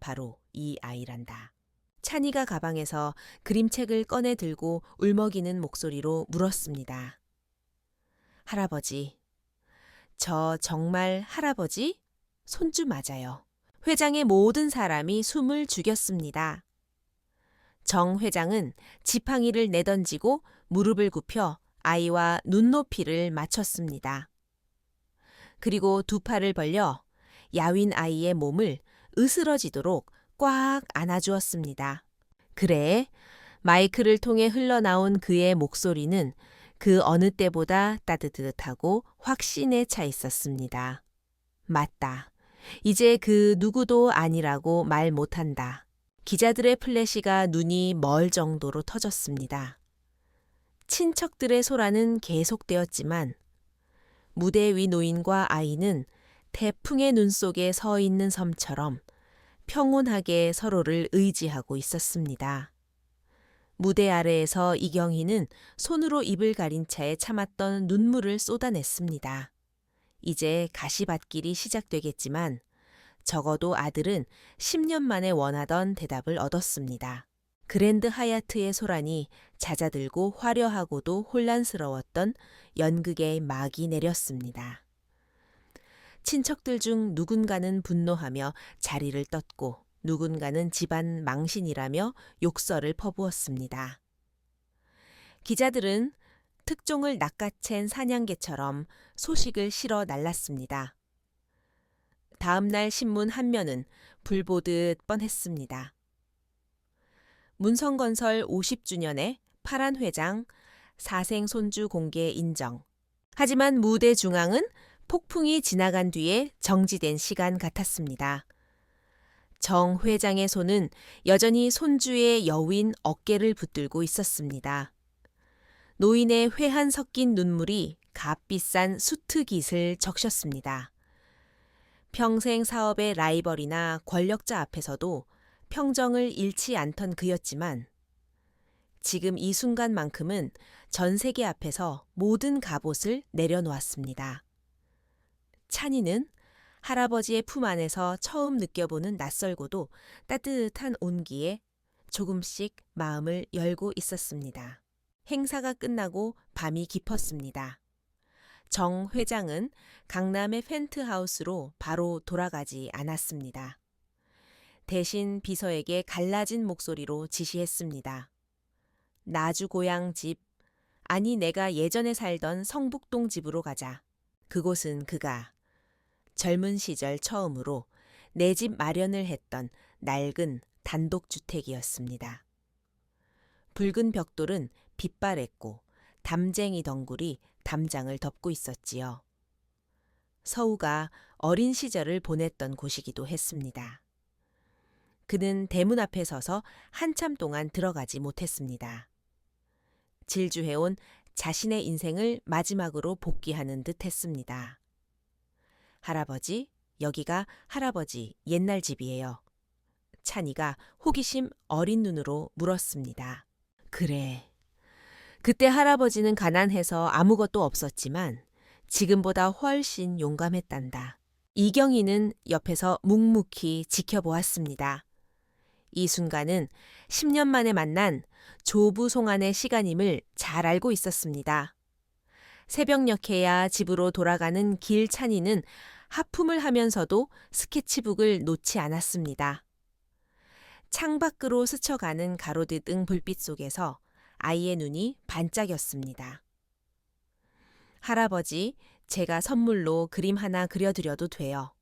S1: 바로 이 아이란다. 찬이가 가방에서 그림책을 꺼내 들고 울먹이는 목소리로 물었습니다. 할아버지, 저 정말 할아버지? 손주 맞아요. 회장의 모든 사람이 숨을 죽였습니다. 정 회장은 지팡이를 내던지고 무릎을 굽혀 아이와 눈높이를 맞췄습니다. 그리고 두 팔을 벌려 야윈 아이의 몸을 으스러지도록 꽉 안아주었습니다. 그래, 마이크를 통해 흘러나온 그의 목소리는 그 어느 때보다 따뜻하고 확신에 차 있었습니다. 맞다. 이제 그 누구도 아니라고 말 못한다. 기자들의 플래시가 눈이 멀 정도로 터졌습니다. 친척들의 소란은 계속되었지만 무대 위 노인과 아이는 태풍의 눈 속에 서 있는 섬처럼 평온하게 서로를 의지하고 있었습니다. 무대 아래에서 이경희는 손으로 입을 가린 채 참았던 눈물을 쏟아냈습니다. 이제 가시밭길이 시작되겠지만 적어도 아들은 10년 만에 원하던 대답을 얻었습니다. 그랜드 하얏트의 소란이 잦아들고 화려하고도 혼란스러웠던 연극의 막이 내렸습니다. 친척들 중 누군가는 분노하며 자리를 떴고 누군가는 집안 망신이라며 욕설을 퍼부었습니다. 기자들은 특종을 낚아챈 사냥개처럼 소식을 실어 날랐습니다. 다음 날 신문 한 면은 불보듯 뻔했습니다. 문성건설 50주년에 파란 회장, 사생 손주 공개 인정. 하지만 무대 중앙은 폭풍이 지나간 뒤에 정지된 시간 같았습니다. 정 회장의 손은 여전히 손주의 여윈 어깨를 붙들고 있었습니다. 노인의 회한 섞인 눈물이 값비싼 수트깃을 적셨습니다. 평생 사업의 라이벌이나 권력자 앞에서도 평정을 잃지 않던 그였지만 지금 이 순간만큼은 전 세계 앞에서 모든 갑옷을 내려놓았습니다. 찬이는 할아버지의 품 안에서 처음 느껴보는 낯설고도 따뜻한 온기에 조금씩 마음을 열고 있었습니다. 행사가 끝나고 밤이 깊었습니다. 정 회장은 강남의 펜트하우스로 바로 돌아가지 않았습니다. 대신 비서에게 갈라진 목소리로 지시했습니다. 나주 고향 집, 아니 내가 예전에 살던 성북동 집으로 가자. 그곳은 그가 젊은 시절 처음으로 내 집 마련을 했던 낡은 단독주택이었습니다. 붉은 벽돌은 빛바랬고 담쟁이 덩굴이 담장을 덮고 있었지요. 서우가 어린 시절을 보냈던 곳이기도 했습니다. 그는 대문 앞에 서서 한참 동안 들어가지 못했습니다. 질주해온 자신의 인생을 마지막으로 복귀하는 듯 했습니다. 할아버지, 여기가 할아버지 옛날 집이에요. 찬이가 호기심 어린 눈으로 물었습니다. 그래. 그때 할아버지는 가난해서 아무것도 없었지만 지금보다 훨씬 용감했단다. 이경이는 옆에서 묵묵히 지켜보았습니다. 이 순간은 10년 만에 만난 조부송환의 시간임을 잘 알고 있었습니다. 새벽녘에야 집으로 돌아가는 길 찬이는 하품을 하면서도 스케치북을 놓지 않았습니다. 창밖으로 스쳐가는 가로등 불빛 속에서 아이의 눈이 반짝였습니다. 할아버지, 제가 선물로 그림 하나 그려드려도 돼요.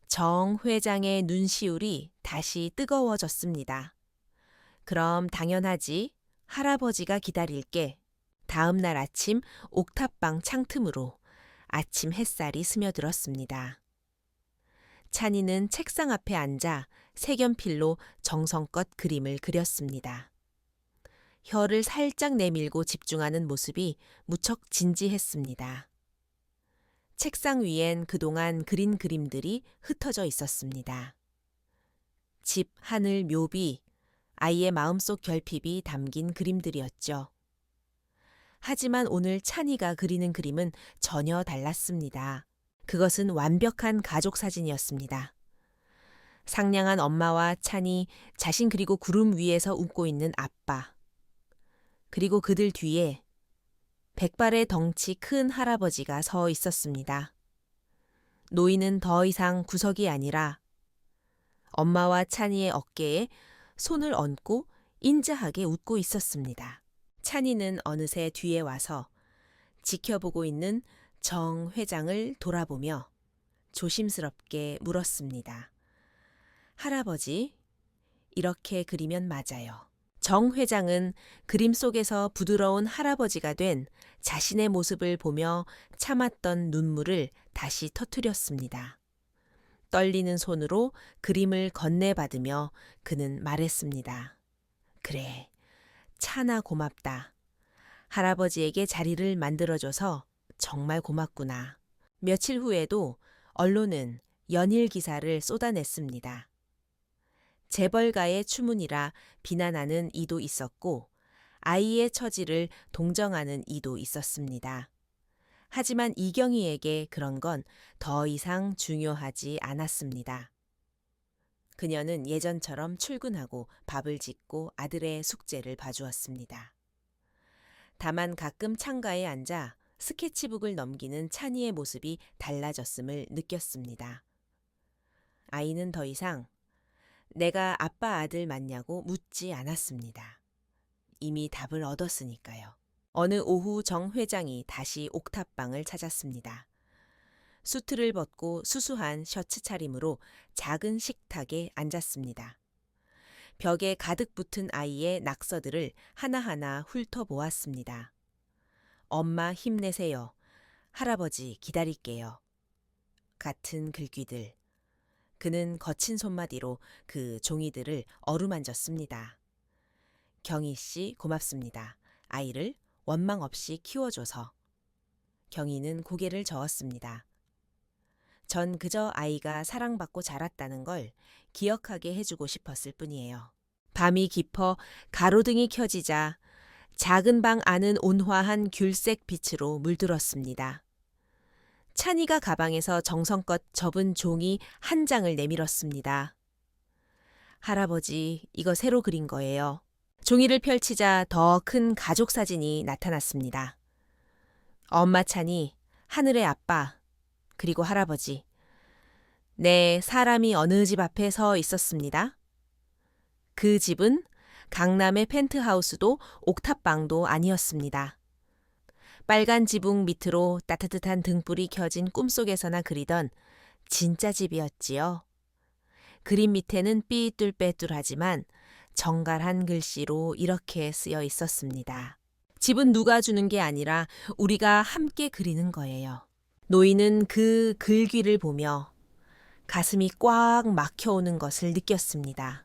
S1: 정 회장의 눈시울이 다시 뜨거워졌습니다. 그럼 당연하지. 할아버지가 기다릴게. 다음 날 아침 옥탑방 창틈으로 아침 햇살이 스며들었습니다. 찬이는 책상 앞에 앉아 색연필로 정성껏 그림을 그렸습니다. 혀를 살짝 내밀고 집중하는 모습이 무척 진지했습니다. 책상 위엔 그동안 그린 그림들이 흩어져 있었습니다. 집, 하늘, 묘비, 아이의 마음속 결핍이 담긴 그림들이었죠. 하지만 오늘 찬이가 그리는 그림은 전혀 달랐습니다. 그것은 완벽한 가족 사진이었습니다. 상냥한 엄마와 찬이, 자신 그리고 구름 위에서 웃고 있는 아빠. 그리고 그들 뒤에 백발의 덩치 큰 할아버지가 서 있었습니다. 노인은 더 이상 구석이 아니라 엄마와 찬이의 어깨에 손을 얹고 인자하게 웃고 있었습니다. 찬이는 어느새 뒤에 와서 지켜보고 있는 정 회장을 돌아보며 조심스럽게 물었습니다. 할아버지, 이렇게 그리면 맞아요. 정 회장은 그림 속에서 부드러운 할아버지가 된 자신의 모습을 보며 참았던 눈물을 다시 터뜨렸습니다. 떨리는 손으로 그림을 건네받으며 그는 말했습니다. 그래, 찬아 고맙다. 할아버지에게 자리를 만들어줘서 정말 고맙구나. 며칠 후에도 언론은 연일 기사를 쏟아냈습니다. 재벌가의 추문이라 비난하는 이도 있었고 아이의 처지를 동정하는 이도 있었습니다. 하지만 이경이에게 그런 건 더 이상 중요하지 않았습니다. 그녀는 예전처럼 출근하고 밥을 짓고 아들의 숙제를 봐주었습니다. 다만 가끔 창가에 앉아 스케치북을 넘기는 찬이의 모습이 달라졌음을 느꼈습니다. 아이는 더 이상 내가 아빠 아들 맞냐고 묻지 않았습니다. 이미 답을 얻었으니까요. 어느 오후 정 회장이 다시 옥탑방을 찾았습니다. 수트를 벗고 수수한 셔츠 차림으로 작은 식탁에 앉았습니다. 벽에 가득 붙은 아이의 낙서들을 하나하나 훑어보았습니다. 엄마 힘내세요. 할아버지 기다릴게요. 같은 글귀들. 그는 거친 손마디로 그 종이들을 어루만졌습니다. 경희 씨 고맙습니다. 아이를 원망 없이 키워줘서. 경희는 고개를 저었습니다. 전 그저 아이가 사랑받고 자랐다는 걸 기억하게 해주고 싶었을 뿐이에요. 밤이 깊어 가로등이 켜지자 작은 방 안은 온화한 귤색 빛으로 물들었습니다. 찬이가 가방에서 정성껏 접은 종이 한 장을 내밀었습니다. 할아버지, 이거 새로 그린 거예요. 종이를 펼치자 더 큰 가족 사진이 나타났습니다. 엄마 찬이, 하늘의 아빠, 그리고 할아버지. 네, 사람이 어느 집 앞에 서 있었습니다. 그 집은 강남의 펜트하우스도 옥탑방도 아니었습니다. 빨간 지붕 밑으로 따뜻한 등불이 켜진 꿈속에서나 그리던 진짜 집이었지요. 그림 밑에는 삐뚤빼뚤하지만 정갈한 글씨로 이렇게 쓰여 있었습니다. 집은 누가 주는 게 아니라 우리가 함께 그리는 거예요. 노인은 그 글귀를 보며 가슴이 꽉 막혀오는 것을 느꼈습니다.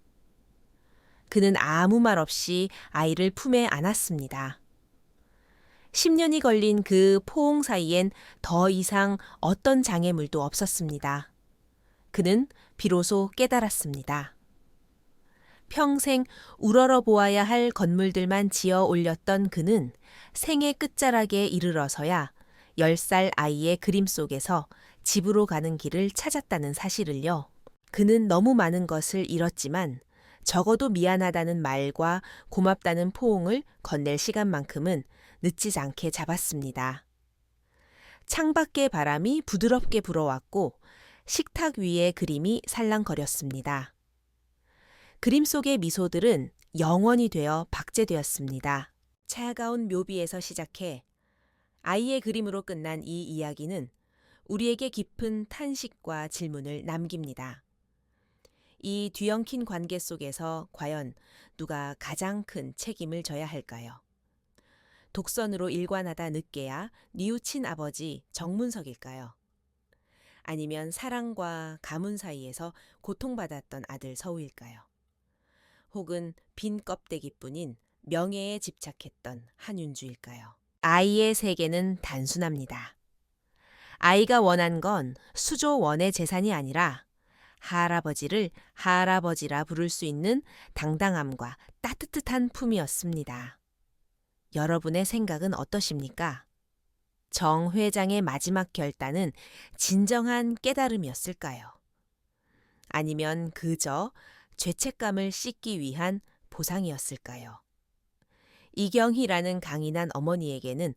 S1: 그는 아무 말 없이 아이를 품에 안았습니다. 10년이 걸린 그 포옹 사이엔 더 이상 어떤 장애물도 없었습니다. 그는 비로소 깨달았습니다. 평생 우러러 보아야 할 건물들만 지어 올렸던 그는 생의 끝자락에 이르러서야 10살 아이의 그림 속에서 집으로 가는 길을 찾았다는 사실을요. 그는 너무 많은 것을 잃었지만 적어도 미안하다는 말과 고맙다는 포옹을 건넬 시간만큼은 늦지 않게 잡았습니다. 창밖의 바람이 부드럽게 불어왔고 식탁 위의 그림이 살랑거렸습니다. 그림 속의 미소들은 영원이 되어 박제되었습니다. 차가운 묘비에서 시작해 아이의 그림으로 끝난 이 이야기는 우리에게 깊은 탄식과 질문을 남깁니다. 이 뒤엉킨 관계 속에서 과연 누가 가장 큰 책임을 져야 할까요? 독선으로 일관하다 늦게야 뉘우친 아버지 정문석일까요? 아니면 사랑과 가문 사이에서 고통받았던 아들 서우일까요? 혹은 빈 껍데기뿐인 명예에 집착했던 한윤주일까요? 아이의 세계는 단순합니다. 아이가 원한 건 수조원의 재산이 아니라 할아버지를 할아버지라 부를 수 있는 당당함과 따뜻한 품이었습니다. 여러분의 생각은 어떠십니까? 정 회장의 마지막 결단은 진정한 깨달음이었을까요? 아니면 그저 죄책감을 씻기 위한 보상이었을까요? 이경희라는 강인한 어머니에게는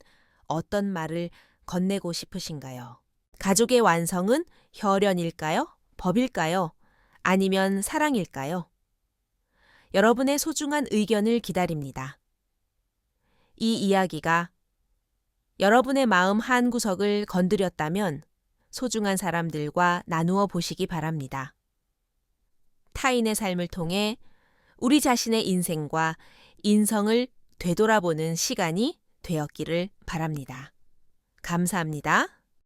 S1: 어떤 말을 건네고 싶으신가요? 가족의 완성은 혈연일까요? 법일까요? 아니면 사랑일까요? 여러분의 소중한 의견을 기다립니다. 이 이야기가 여러분의 마음 한구석을 건드렸다면 소중한 사람들과 나누어 보시기 바랍니다. 타인의 삶을 통해 우리 자신의 인생과 인성을 되돌아보는 시간이 되었기를 바랍니다. 감사합니다.